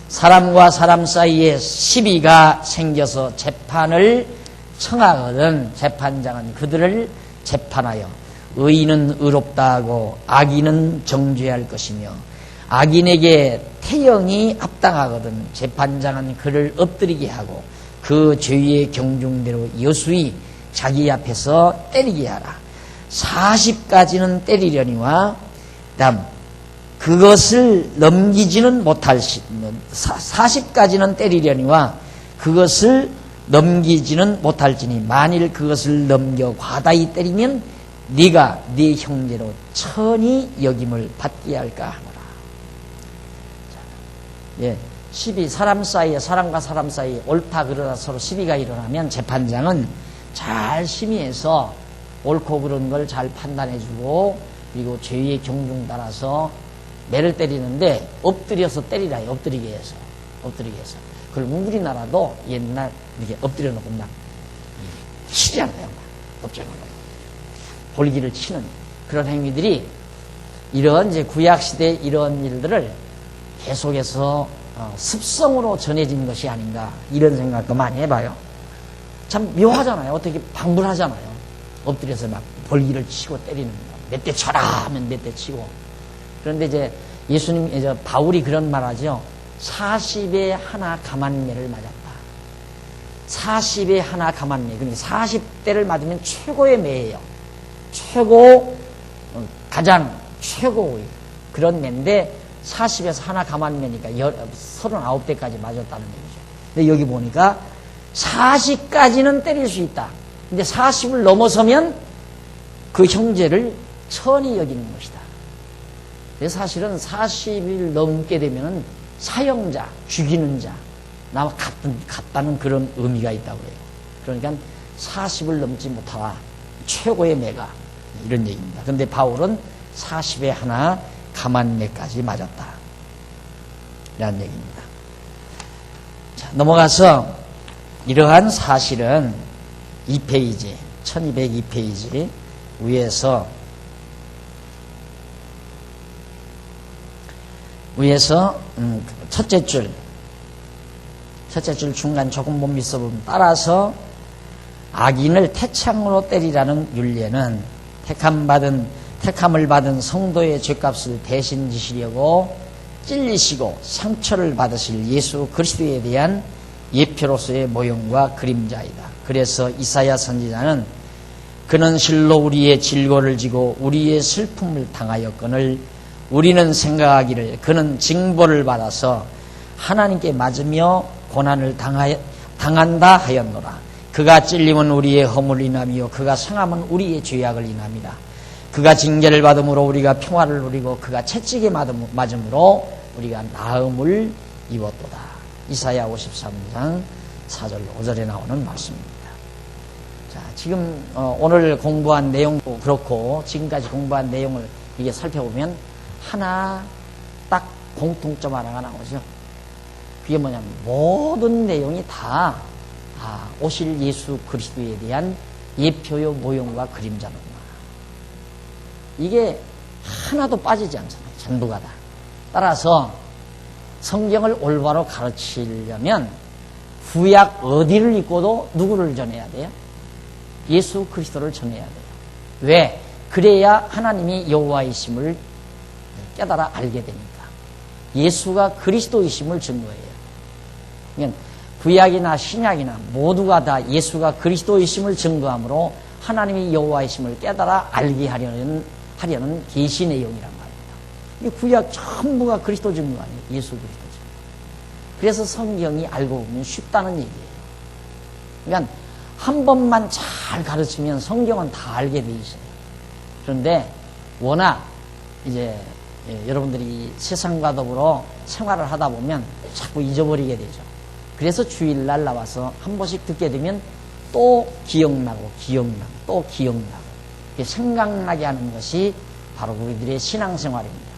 사람과 사람 사이에 시비가 생겨서 재판을 청하거든 재판장은 그들을 재판하여 의인은 의롭다 하고 악인은 정죄할 것이며 악인에게 태형이 합당하거든 재판장은 그를 엎드리게 하고 그 죄의 경중대로 여수히 자기 앞에서 때리게 하라. 40까지는 때리려니와 다음 그것을 넘기지는 못할 40까지는 때리려니와 그것을 넘기지는 못할지니 만일 그것을 넘겨 과다히 때리면 네가 네 형제로 천히 여김을 받게 할까 하노라. 예, 시비 사람 사이에 사람과 사람 사이에 옳다 그러다 서로 시비가 일어나면 재판장은 잘 심의해서 옳고 그런 걸 잘 판단해주고 그리고 죄의 경중 따라서 매를 때리는데 엎드려서 때리라. 엎드리게 해서 그걸 우리나라도 옛날 이렇게 엎드려 놓고 막 치잖아요. 엎드려 놓고 볼기를 치는 그런 행위들이 이런 이제 구약 시대 이런 일들을 계속해서 습성으로 전해진 것이 아닌가 이런 생각도 많이 해봐요. 참 묘하잖아요. 어떻게 방불하잖아요. 엎드려서 막 볼기를 치고 때리는 거. 몇 대 쳐라 하면 몇 대 치고. 그런데 이제 예수님, 이제 바울이 그런 말 하죠. 40에 하나 가만매를 맞았다. 40에 하나 가만매. 그러니까 40대를 맞으면 최고의 매예요. 가장 최고의 그런 매인데 40에서 하나 가만매니까 39대까지 맞았다는 얘기죠. 근데 여기 보니까 40까지는 때릴 수 있다. 근데 40을 넘어서면 그 형제를 천히 여기는 것이다. 근데 사실은 40일 넘게 되면은 사형자, 죽이는 자, 나와 같다는 그런 의미가 있다고 해요. 그러니까 40을 넘지 못하라. 최고의 매가. 이런 얘기입니다. 근데 바울은 40에 하나 가만매까지 맞았다. 이런 얘기입니다. 자, 넘어가서 이러한 사실은 2페이지, 1202페이지 위에서 첫째 줄 중간 조금 못 믿어보면 따라서 악인을 태창으로 때리라는 율례는 택함을 받은 성도의 죄값을 대신 지시려고 찔리시고 상처를 받으실 예수 그리스도에 대한 예표로서의 모형과 그림자이다. 그래서 이사야 선지자는 그는 실로 우리의 질고를 지고 우리의 슬픔을 당하였거늘 우리는 생각하기를 그는 징벌을 받아서 하나님께 맞으며 고난을 당한다 하였노라. 그가 찔림은 우리의 허물을 인함이요 그가 상함은 우리의 죄악을 인함이다. 그가 징계를 받음으로 우리가 평화를 누리고 그가 채찍에 맞음으로 우리가 나음을 입었도다. 이사야 53장 4절 5절에 나오는 말씀입니다. 자, 지금 오늘 공부한 내용도 그렇고 지금까지 공부한 내용을 이게 살펴보면 하나 딱 공통점 하나가 나오죠. 그게 뭐냐면 모든 내용이 다 오실 예수 그리스도에 대한 예표요 모형과 그림자는구나. 이게 하나도 빠지지 않잖아요. 전부가 다. 따라서 성경을 올바로 가르치려면 구약 어디를 읽고도 누구를 전해야 돼요? 예수 그리스도를 전해야 돼요. 왜? 그래야 하나님이 여호와이심을 깨달아 알게 됩니다. 예수가 그리스도이심을 증거해요. 그러니까 구약이나 신약이나 모두가 다 예수가 그리스도이심을 증거하므로 하나님이 여호와이심을 깨달아 알게 하려는 계시 내용이란 말입니다. 이 구약 전부가 그리스도 증거 아니에요. 예수 그리스도 증거. 그래서 성경이 알고 보면 쉽다는 얘기예요. 그러니까 한 번만 잘 가르치면 성경은 다 알게 돼 있어요. 그런데 워낙 이제 여러분들이 세상과 더불어 생활을 하다 보면 자꾸 잊어버리게 되죠. 그래서 주일날 나와서 한 번씩 듣게 되면 또 기억나고 또 기억나고 생각나게 하는 것이 바로 우리들의 신앙생활입니다.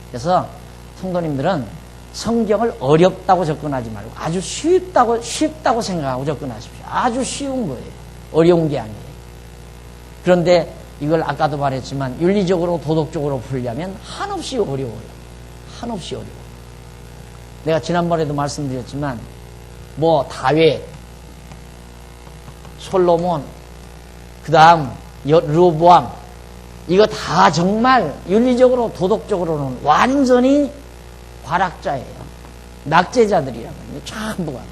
그래서 성도님들은 성경을 어렵다고 접근하지 말고 아주 쉽다고 생각하고 접근하십시오. 아주 쉬운 거예요. 어려운 게 아니에요. 그런데 이걸 아까도 말했지만 윤리적으로 도덕적으로 풀려면 한없이 어려워요. 한없이 어려워요. 내가 지난번에도 말씀드렸지만 다윗, 솔로몬, 그 다음 르호보암 이거 다 정말 윤리적으로 도덕적으로는 완전히 과락자예요. 낙제자들이라고요. 전부가 다.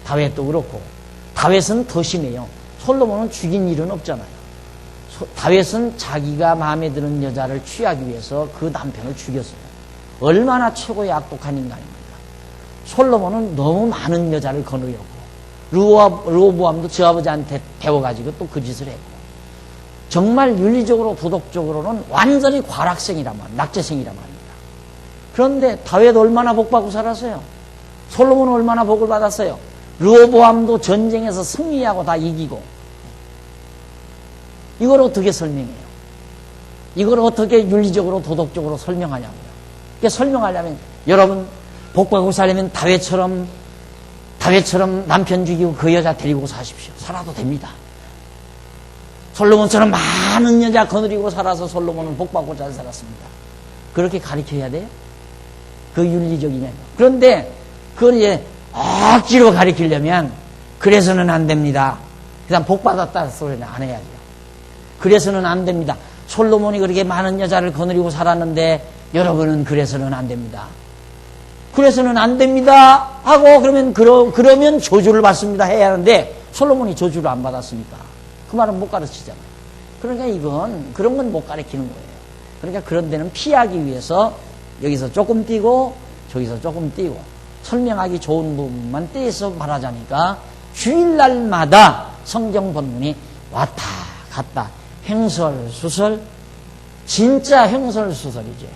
다윗도 그렇고 다윗은 더 심해요. 솔로몬은 죽인 일은 없잖아요. 다윗은 자기가 마음에 드는 여자를 취하기 위해서 그 남편을 죽였어요. 얼마나 최고의 악독한 인간입니까? 솔로몬은 너무 많은 여자를 거느렸고 르호보암도 저 아버지한테 배워가지고 또 그 짓을 했고 정말 윤리적으로 도덕적으로는 완전히 과락생이란 말이에요. 낙제생이란 말입니다. 그런데 다윗 얼마나 복받고 살았어요? 솔로몬은 얼마나 복을 받았어요? 르호보암도 전쟁에서 승리하고 다 이기고 이걸 어떻게 설명해요? 이걸 어떻게 윤리적으로 도덕적으로 설명하냐고요. 그러니까 설명하려면 여러분 복받고 살려면 다윗처럼 남편 죽이고 그 여자 데리고 사십시오. 살아도 됩니다. 솔로몬처럼 많은 여자 거느리고 살아서 솔로몬은 복받고 잘 살았습니다. 그렇게 가르쳐야 돼요? 그 윤리적이냐고. 그런데 그걸 이제 억지로 가르치려면 그래서는 안 됩니다. 그 다음 복받았다는 소리는 안 해야죠. 그래서는 안 됩니다. 솔로몬이 그렇게 많은 여자를 거느리고 살았는데 여러분은 그래서는 안 됩니다. 그래서는 안 됩니다 하고 그러면 저주를 받습니다 해야 하는데 솔로몬이 저주를 안 받았으니까 그 말은 못 가르치잖아요. 그러니까 그런 건 못 가르치는 거예요. 그러니까 그런 데는 피하기 위해서 여기서 조금 띄고 저기서 조금 띄고 설명하기 좋은 부분만 떼서 말하자니까 주일날마다 성경 본문이 왔다 갔다 횡설수설 진짜 횡설수설이죠.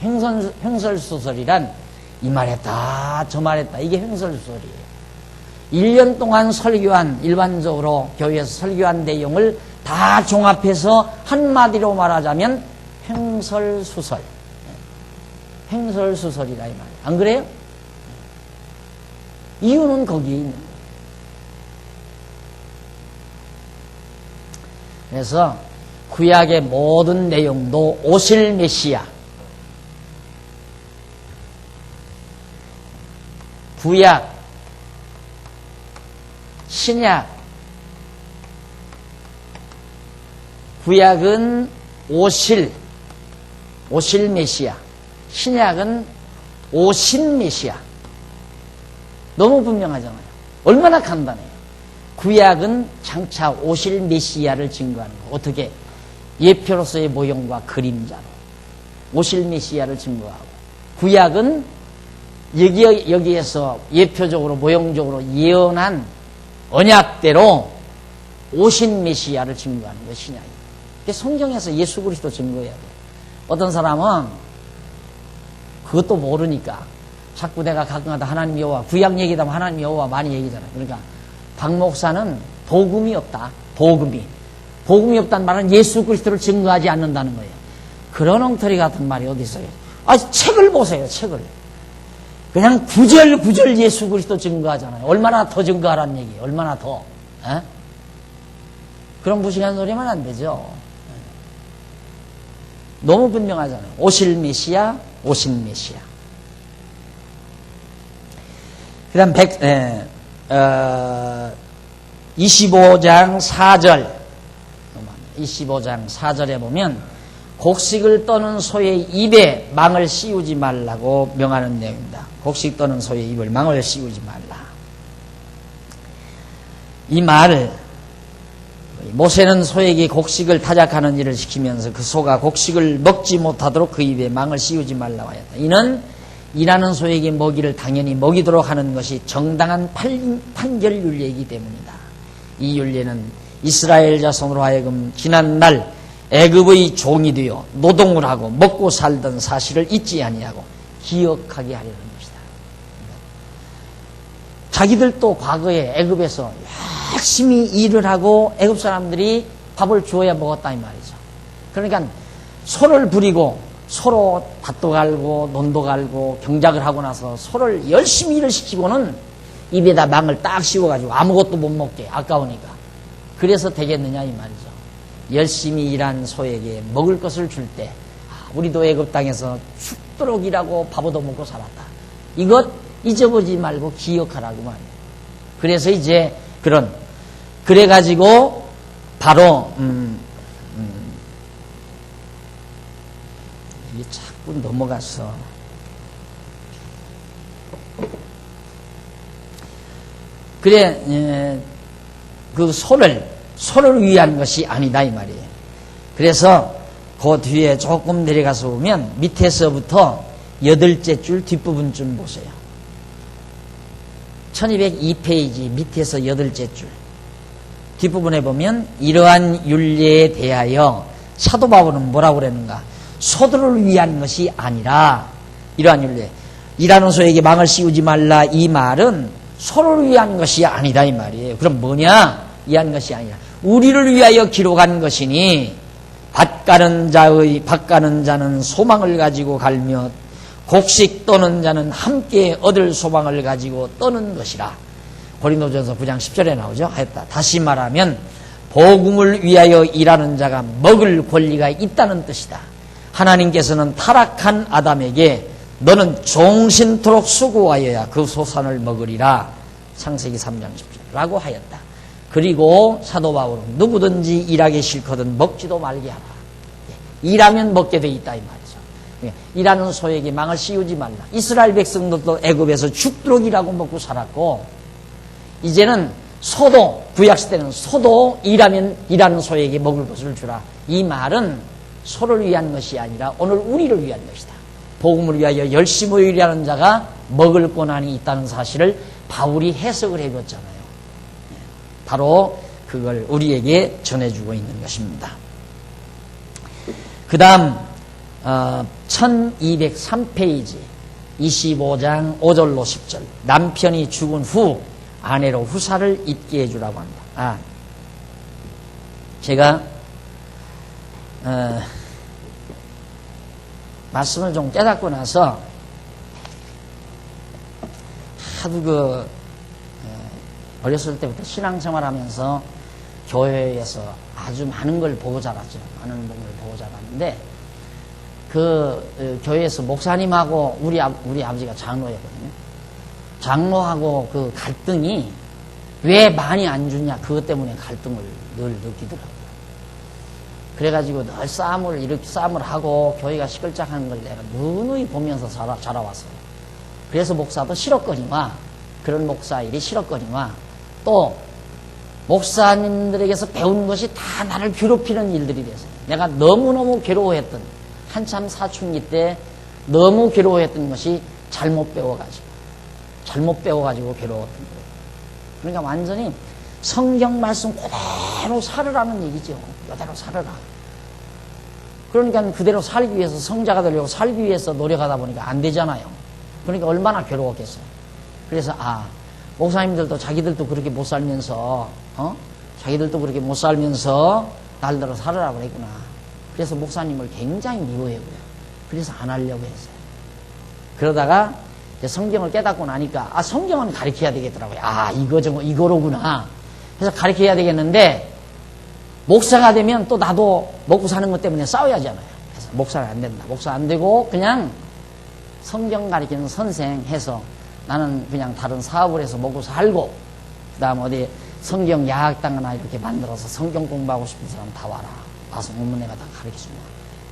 횡설수설이란 이 말했다 저 말했다 이게 횡설수설이에요. 1년 동안 설교한 일반적으로 교회에서 설교한 내용을 다 종합해서 한마디로 말하자면 횡설수설. 횡설수설이다 이 말이에요. 안 그래요? 이유는 거기에 있는 거예요. 그래서 구약의 모든 내용도 오실 메시아, 구약, 신약, 구약은 오실 메시아, 신약은 오신 메시아. 너무 분명하잖아요. 얼마나 간단해요. 구약은 장차 오실 메시아를 증거하는 거. 어떻게? 예표로서의 모형과 그림자로 오실 메시아를 증거하고, 구약은 여기에서 예표적으로 모형적으로 예언한 언약대로 오신 메시아를 증거하는 것이 신약이에요. 성경에서 예수 그리스도 증거해야 돼요. 어떤 사람은 그것도 모르니까 자꾸 내가 가끔가다 하나님 여호와, 구약 얘기다 하면 하나님 여호와 많이 얘기잖아요. 그러니까 박 목사는 복음이 없다. 복음이 없다는 말은 예수 그리스도를 증거하지 않는다는 거예요. 그런 엉터리 같은 말이 어디 있어요? 책을 보세요. 책을. 그냥 구절구절 예수 그리스도 증거하잖아요. 얼마나 더 증거하라는 얘기예요. 얼마나 더. 에? 그런 무식한 소리 하면 안 되죠. 너무 분명하잖아요. 오실 메시아, 오신 메시아. 그 다음 25장 4절 25장 4절에 보면 곡식을 떠는 소의 입에 망을 씌우지 말라고 명하는 내용입니다. 곡식 떠는 소의 입을 망을 씌우지 말라. 이 말을 모세는 소에게 곡식을 타작하는 일을 시키면서 그 소가 곡식을 먹지 못하도록 그 입에 망을 씌우지 말라고 하였다. 이는 일하는 소에게 먹이를 당연히 먹이도록 하는 것이 정당한 판결 윤례이기 때문이다. 이 윤례는 이스라엘 자손으로 하여금 지난날 애굽의 종이 되어 노동을 하고 먹고 살던 사실을 잊지 아니하고 기억하게 하려는 것이다. 자기들도 과거에 애굽에서 열심히 일을 하고 애굽 사람들이 밥을 주어야 먹었다 이 말이죠. 그러니까 소를 부리고 서로 밭도 갈고 논도 갈고 경작을 하고 나서 소를 열심히 일을 시키고는 입에다 망을 딱 씌워가지고 아무것도 못 먹게 아까우니까. 그래서 되겠느냐 이 말이죠. 열심히 일한 소에게 먹을 것을 줄 때 우리도 애굽 땅에서 죽도록 일하고 밥 얻어 먹고 살았다. 이것 잊어보지 말고 기억하라고 말이에요. 그래서 이제 그래가지고 바로 이게 자꾸 넘어갔어. 그래 그 소를 위한 것이 아니다 이 말이에요. 그래서 그 뒤에 조금 내려가서 보면 밑에서부터 8째 줄 뒷부분 좀 보세요. 1202페이지 밑에서 8째 줄 뒷부분에 보면 이러한 율례에 대하여 사도 바울은 뭐라고 그랬는가? 소들을 위한 것이 아니라 이러한 율례 일하는 소에게 망을 씌우지 말라 이 말은 소를 위한 것이 아니다 이 말이에요. 그럼 뭐냐? 위한 것이 아니라 우리를 위하여 기록한 것이니 밭 가는 자는 소망을 가지고 갈며 곡식 떠는 자는 함께 얻을 소망을 가지고 떠는 것이라. 고린도전서 9장 10절에 나오죠. 하였다. 다시 말하면 복음을 위하여 일하는 자가 먹을 권리가 있다는 뜻이다. 하나님께서는 타락한 아담에게 너는 종신토록 수고하여야 그 소산을 먹으리라. 창세기 3장 10절라고 하였다. 그리고 사도 바울은 누구든지 일하기 싫거든 먹지도 말게 하라. 일하면 먹게 돼 있다 이 말이죠. 일하는 소에게 망을 씌우지 말라. 이스라엘 백성들도 애굽에서 죽도록 일하고 먹고 살았고 이제는 소도 구약시대는 소도 일하면 일하는 소에게 먹을 것을 주라. 이 말은 소를 위한 것이 아니라 오늘 우리를 위한 것이다. 복음을 위하여 열심히 일하는 자가 먹을 권한이 있다는 사실을 바울이 해석을 해줬잖아요. 바로 그걸 우리에게 전해주고 있는 것입니다. 그 다음 1203페이지 25장 5절로 10절 남편이 죽은 후 아내로 후사를 잊게 해주라고 합니다. 제가 말씀을 좀 깨닫고 나서 하도 어렸을 때부터 신앙생활하면서 교회에서 아주 많은 걸 보고 자랐죠. 많은 걸 보고 자랐는데 교회에서 목사님하고 우리 아버지가 장로였거든요. 장로하고 그 갈등이 왜 많이 안 주냐 그것 때문에 갈등을 늘 느끼더라고요. 그래가지고 늘 싸움을 하고 교회가 시끌짝하는 걸 내가 누누이 보면서 자라왔어요. 그래서 목사도 싫었거니와 그런 목사 일이 싫었거니와 또 목사님들에게서 배운 것이 다 나를 괴롭히는 일들이 됐어요. 내가 너무너무 괴로워했던 한참 사춘기 때 너무 괴로워했던 것이 잘못 배워가지고 괴로웠던 거예요. 그러니까 완전히 성경 말씀 그대로 살으라는 얘기죠. 그대로 살으라. 그러니까 그대로 살기 위해서 성자가 되려고 살기 위해서 노력하다 보니까 안 되잖아요. 그러니까 얼마나 괴로웠겠어요. 그래서 목사님들도 자기들도 그렇게 못 살면서 날대로 살으라고 그랬구나. 그래서 목사님을 굉장히 미워했고요. 그래서 안 하려고 했어요. 그러다가 이제 성경을 깨닫고 나니까 성경은 가르쳐야 되겠더라고요. 이거로구나. 그래서 가르쳐야 되겠는데 목사가 되면 또 나도 먹고 사는 것 때문에 싸워야 하잖아요. 그래서 목사가 안 된다. 목사 안 되고 그냥 성경 가르치는 선생 해서 나는 그냥 다른 사업을 해서 먹고 살고 그 다음 어디 성경 야학당 하나 이렇게 만들어서 성경 공부하고 싶은 사람 다 와라. 와서 논문에가 다 가르쳐주냐.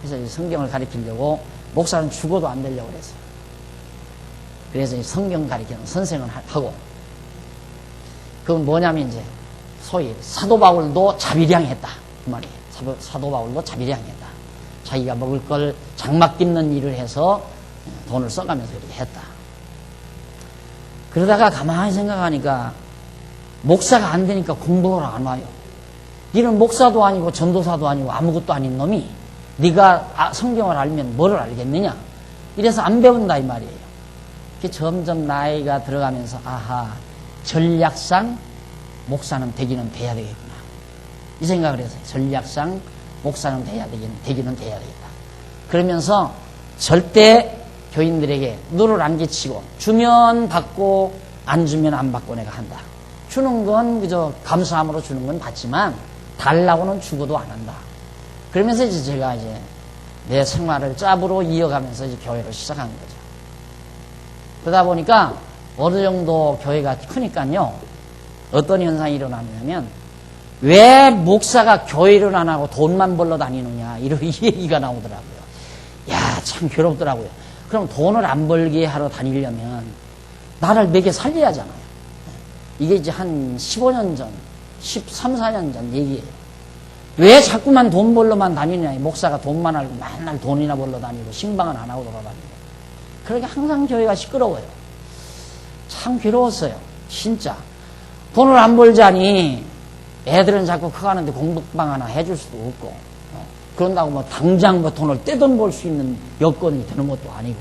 그래서 이제 성경을 가르치려고 목사는 죽어도 안 되려고 그랬어요. 그래서 이제 성경 가르치는 선생을 하고 그건 뭐냐면 이제 소위 사도 바울도 자비량했다. 그 말이에요. 사도 바울도 자비량했다. 자기가 먹을 걸 장막 깁는 일을 해서 돈을 써가면서 이렇게 했다. 그러다가 가만히 생각하니까 목사가 안 되니까 공부하러 안 와요. 니는 목사도 아니고 전도사도 아니고 아무것도 아닌 놈이 네가 성경을 알면 뭐를 알겠느냐. 이래서 안 배운다 이 말이에요. 점점 나이가 들어가면서 아하 전략상 목사는 되기는 돼야 되겠구나. 이 생각을 해서 전략상 목사는 되기는 돼야 되겠다. 그러면서 절대 교인들에게 누를 안 끼치고 주면 받고 안 주면 안 받고 내가 한다. 주는 건 그저 감사함으로 주는 건 받지만 달라고는 주고도 안 한다. 그러면서 이제 제가 이제 내 생활을 짭으로 이어가면서 이제 교회를 시작한 거죠. 그러다 보니까 어느 정도 교회가 크니까요. 어떤 현상이 일어나냐면 왜 목사가 교회를 안 하고 돈만 벌러 다니느냐 이런 이 얘기가 나오더라고요. 야, 참 괴롭더라고요. 그럼 돈을 안 벌게 하러 다니려면 나를 먹여 살려야 하잖아요. 이게 이제 한 15년 전, 13, 14년 전 얘기예요. 왜 자꾸만 돈 벌러만 다니느냐. 목사가 돈만 알고 맨날 돈이나 벌러 다니고 신방은 안 하고 돌아다니고. 그러니까 항상 교회가 시끄러워요. 참 괴로웠어요. 진짜. 돈을 안 벌자니 애들은 자꾸 커가는데 공부방 하나 해줄 수도 없고 그런다고 뭐 당장 뭐 돈을 떼돈 벌 수 있는 여건이 되는 것도 아니고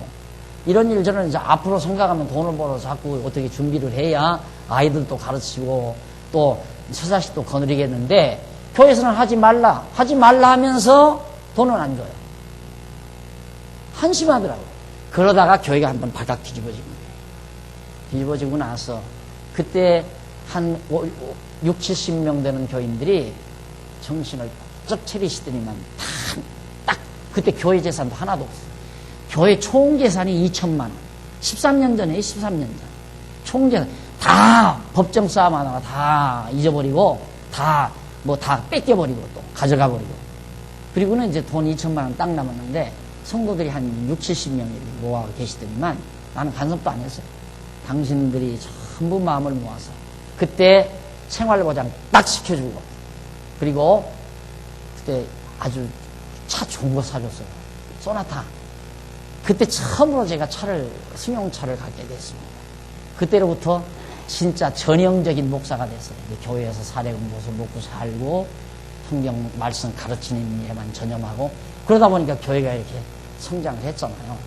이런 일 저는 이제 앞으로 생각하면 돈을 벌어서 자꾸 어떻게 준비를 해야 아이들도 가르치고 또 처자식도 거느리겠는데 교회에서는 하지 말라 하면서 돈은 안 줘요. 한심하더라고요. 그러다가 교회가 한번 바닥 뒤집어진 거예요. 뒤집어지고 나서 그때 한 6, 70명 되는 교인들이 정신을 쩍 차리시더니만 딱 그때 교회 재산도 하나도 없어요. 교회 총 재산이 2천만 원. 13년 전에 13년 전. 총 재산 다 법정 싸움 하다가 다 잊어버리고 다 뺏겨버리고 또 가져가 버리고 그리고는 이제 돈 2천만 원 딱 남았는데 성도들이 한 6, 70명이 모아 계시더니만 나는 간섭도 안 했어요. 당신들이 전부 마음을 모아서 그때 생활보장 딱 시켜주고 그리고 그때 아주 차 좋은 거 사줬어요. 소나타. 그때 처음으로 제가 승용차를 갖게 됐습니다. 그때로부터 진짜 전형적인 목사가 됐어요. 교회에서 사례공부해서 먹고 살고 성경 말씀 가르치는 일에만 전념하고 그러다 보니까 교회가 이렇게 성장을 했잖아요.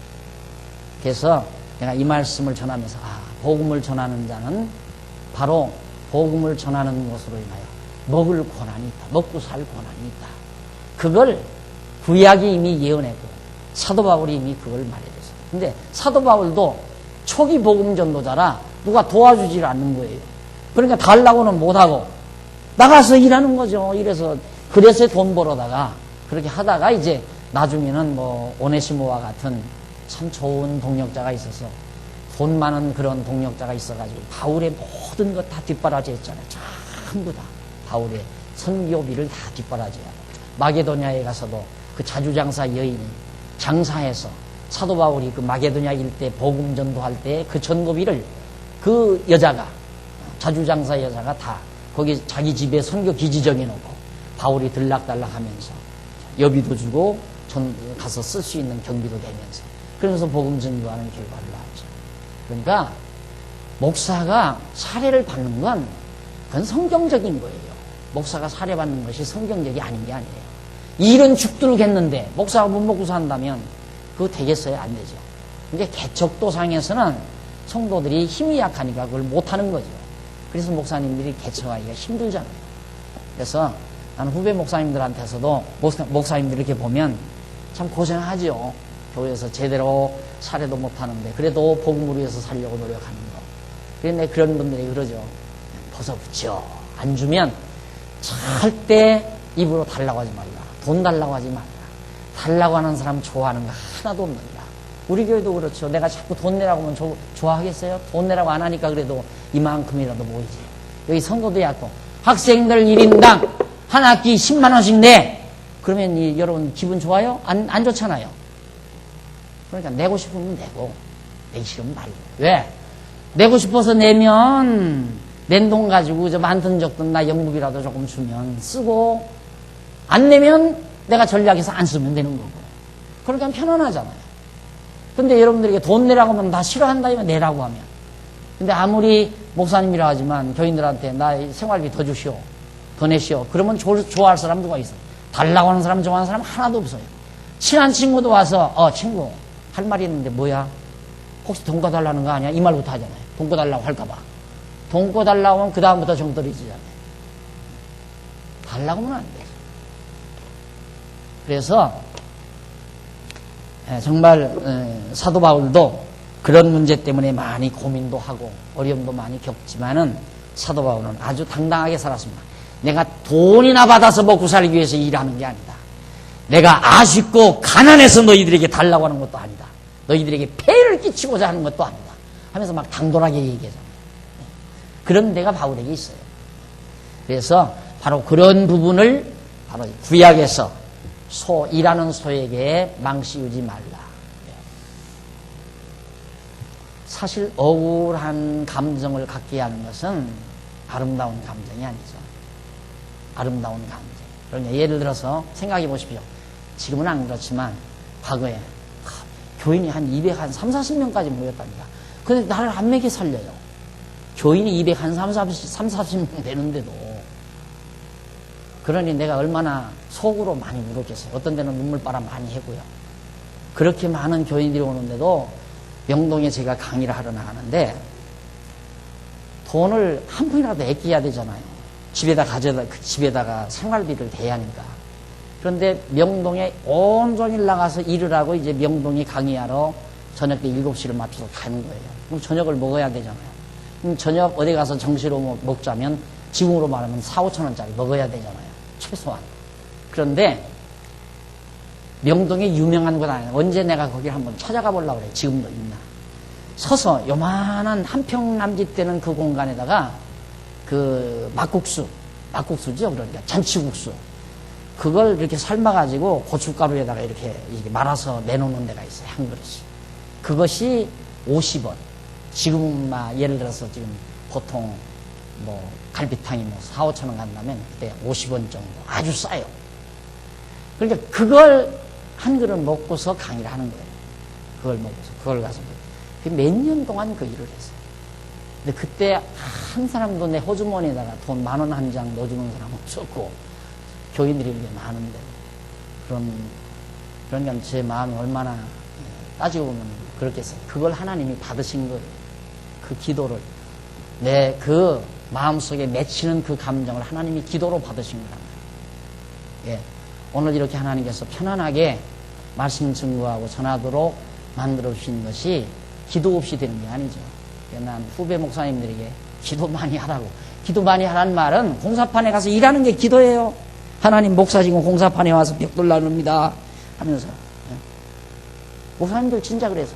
그래서 내가 이 말씀을 전하면서 복음을 전하는 자는 바로 복음을 전하는 것으로 인하여 먹을 고난이 있다. 먹고 살 고난이 있다. 그걸 구약이 이미 예언했고 사도 바울이 이미 그걸 말해줬어요. 근데 사도 바울도 초기 복음 전도자라 누가 도와주질 않는 거예요. 그러니까 달라고는 못하고 나가서 일하는 거죠. 그래서 돈 벌어다가 그렇게 하다가 이제 나중에는 뭐 오네시모와 같은 참 좋은 동력자가 있어서 돈 많은 그런 동력자가 있어가지고 바울의 모든 것 다 뒷바라지 했잖아요. 전부 다 바울의 선교비를 다 뒷바라지하고 마게도냐에 가서도 그 자주장사 여인이 장사해서 사도 바울이 그 마게도냐 일대 복음 전도할 때 그 전도비를 그 여자가 자주장사 여자가 다 거기 자기 집에 선교 기지 정해놓고 바울이 들락달락하면서 여비도 주고 가서 쓸 수 있는 경비도 되면서 그러면서 복음 전도하는 결과를 낳았죠. 그러니까 목사가 사례를 받는 건 그건 성경적인 거예요. 목사가 사례받는 것이 성경적이 아닌 게 아니에요. 일은 죽도록했는데 목사가 못 먹고 산다면 그거 되겠어요? 안 되죠. 근데 개척도상에서는 성도들이 힘이 약하니까 그걸 못하는 거죠. 그래서 목사님들이 개척하기가 힘들잖아요. 그래서 나는 후배 목사님들한테서도 목사님들 이렇게 보면 참 고생하죠. 교회에서 제대로 사례도 못하는데 그래도 복음을 위해서 살려고 노력하는 거. 그런데 그런 분들이 그러죠. 벗어붙여. 안 주면 절대 입으로 달라고 하지 말라. 돈 달라고 하지 말라. 달라고 하는 사람 좋아하는 거 하나도 없느니라. 우리 교회도 그렇죠. 내가 자꾸 돈 내라고 하면 좋아하겠어요? 돈 내라고 안 하니까 그래도 이만큼이라도 모이지. 여기 성도도 약도 학생들 1인당 한 학기 10만 원씩 내. 그러면 여러분 기분 좋아요? 안 좋잖아요. 그러니까 내고 싶으면 내고 내기 싫으면 말고. 왜? 내고 싶어서 내면 낸 돈 가지고 저 많든 적든 나 영국이라도 조금 주면 쓰고, 안 내면 내가 전략해서 안 쓰면 되는 거고. 그러니까 편안하잖아요. 근데 여러분들에게 돈 내라고 하면 다 싫어한다면 내라고 하면. 근데 아무리 목사님이라 하지만 교인들한테 나 생활비 더 주시오, 더 내시오, 그러면 좋아할 사람 누가 있어? 달라고 하는 사람, 좋아하는 사람 하나도 없어요. 친한 친구도 와서 친구 할 말이 있는데 뭐야? 혹시 돈 꺼달라는 거 아니야? 이 말부터 하잖아요. 돈 꺼달라고 할까봐. 돈 꺼달라고 하면 그 다음부터 정 떨어지잖아요. 달라고 하면 안 돼요. 그래서 정말 사도 바울도 그런 문제 때문에 많이 고민도 하고 어려움도 많이 겪지만은 사도 바울은 아주 당당하게 살았습니다. 내가 돈이나 받아서 먹고 살기 위해서 일하는 게 아니다. 내가 아쉽고 가난해서 너희들에게 달라고 하는 것도 아니다. 너희들에게 폐를 끼치고자 하는 것도 아니다. 하면서 막 당돌하게 얘기하잖아요. 그런 데가 바울에게 있어요. 그래서 바로 그런 부분을 바로 구약에서 일하는 소에게 망씌우지 말라. 사실 억울한 감정을 갖게 하는 것은 아름다운 감정이 아니죠. 아름다운 감정. 그러니까 예를 들어서 생각해 보십시오. 지금은 안 그렇지만 과거에 교인이 한 340명까지 모였답니다. 근데 나를 안 먹여 살려요. 교인이 340명 되는데도. 그러니 내가 얼마나 속으로 많이 울었겠어요. 어떤 데는 눈물바람 많이 해고요. 그렇게 많은 교인들이 오는데도 명동에 제가 강의를 하러 나가는데 돈을 한 푼이라도 아껴야 되잖아요. 집에다가 생활비를 대야 하니까. 그런데 명동에 온종일 나가서 일을 하고 이제 명동에 강의하러 저녁 때 7시를 맞춰서 가는 거예요. 그럼 저녁을 먹어야 되잖아요. 그럼 저녁 어디 가서 정시로 먹자면 지금으로 말하면 4,000~5,000 원짜리 먹어야 되잖아요. 최소한. 그런데 명동에 유명한 곳 아니에요. 언제 내가 거기를 한번 찾아가 보려고 그래요. 지금도 있나. 서서 요만한 한평 남짓 되는 그 공간에다가 그 막국수죠. 그러니까 잔치국수. 그걸 이렇게 삶아가지고 고춧가루에다가 이렇게 말아서 내놓는 데가 있어요. 한 그릇이. 그것이 50원. 지금은 예를 들어서 지금 보통 갈비탕이 4,000~5,000 원 간다면 그때 50원 정도. 아주 싸요. 그러니까 그걸 한 그릇 먹고서 강의를 하는 거예요. 그걸 먹고서. 그걸 가서. 몇 년 동안 그 일을 했어요. 근데 그때 한 사람도 내 호주머니에다가 돈 10,000원 한 장 넣어주는 사람 없었고, 교인들이 이렇게 많은데. 그러니까 제 마음이 얼마나 따지고 보면 그렇겠어요. 그걸 하나님이 받으신 거예요. 그 기도를. 내 그 마음속에 맺히는 그 감정을 하나님이 기도로 받으신 거란 말이에요. 예. 오늘 이렇게 하나님께서 편안하게 말씀 증거하고 전하도록 만들어 주신 것이 기도 없이 되는 게 아니죠. 난 후배 목사님들에게 기도 많이 하라고. 기도 많이 하라는 말은 공사판에 가서 일하는 게 기도예요. 하나님 목사지고 공사판에 와서 벽돌 나눕니다 하면서. 예. 목사님들 진짜 그래서.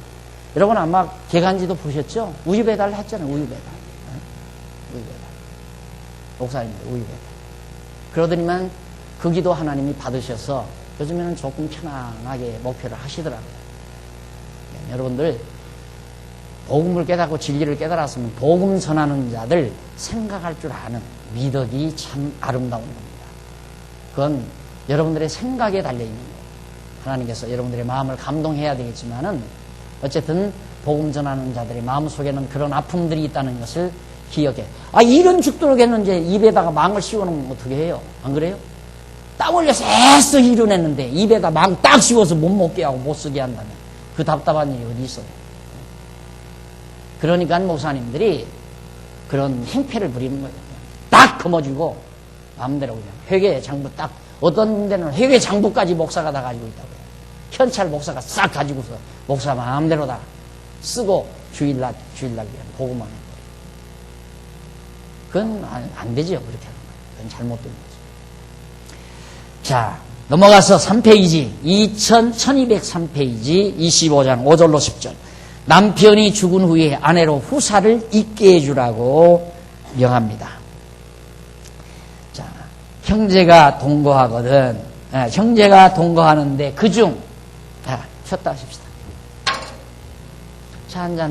여러분 아마 개간지도 보셨죠? 우유 배달 했잖아요. 우유 배달. 예. 우유 배달. 목사님들 우유 배달. 그러더니만 그 기도 하나님이 받으셔서 요즘에는 조금 편안하게 목표를 하시더라고요. 예. 여러분들 복음을 깨닫고 진리를 깨달았으면 복음 전하는 자들 생각할 줄 아는 미덕이 참 아름다운 겁니다. 그건 여러분들의 생각에 달려있는 거예요. 하나님께서 여러분들의 마음을 감동해야 되겠지만은 어쨌든 복음 전하는 자들의 마음속에는 그런 아픔들이 있다는 것을 기억해. 이런 죽도록 했는데 입에다가 망을 씌워놓으면 어떻게 해요? 안 그래요? 땀 흘려서 애써 이뤄냈는데 입에다 망 딱 씌워서 못 먹게 하고 못 쓰게 한다면 그 답답한 일이 어디 있어요? 그러니까 목사님들이 그런 행패를 부리는 거예요. 딱 거머쥐고 마음대로 그냥 회계 장부 딱, 어떤 데는 회계 장부까지 목사가 다 가지고 있다고요. 현찰 목사가 싹 가지고서 목사 마음대로 다 쓰고 주일날 그냥 보고만 해요. 그건 안 되죠. 그렇게 하는 거예요. 그건 잘못된 거죠. 자, 넘어가서 3페이지, 1203페이지 25장 5절로 10절. 남편이 죽은 후에 아내로 후사를 잊게 해주라고 명합니다. 자, 형제가 동거하거든. 형제가 동거하는데 그중 쉬었다 하십시다. 차 한잔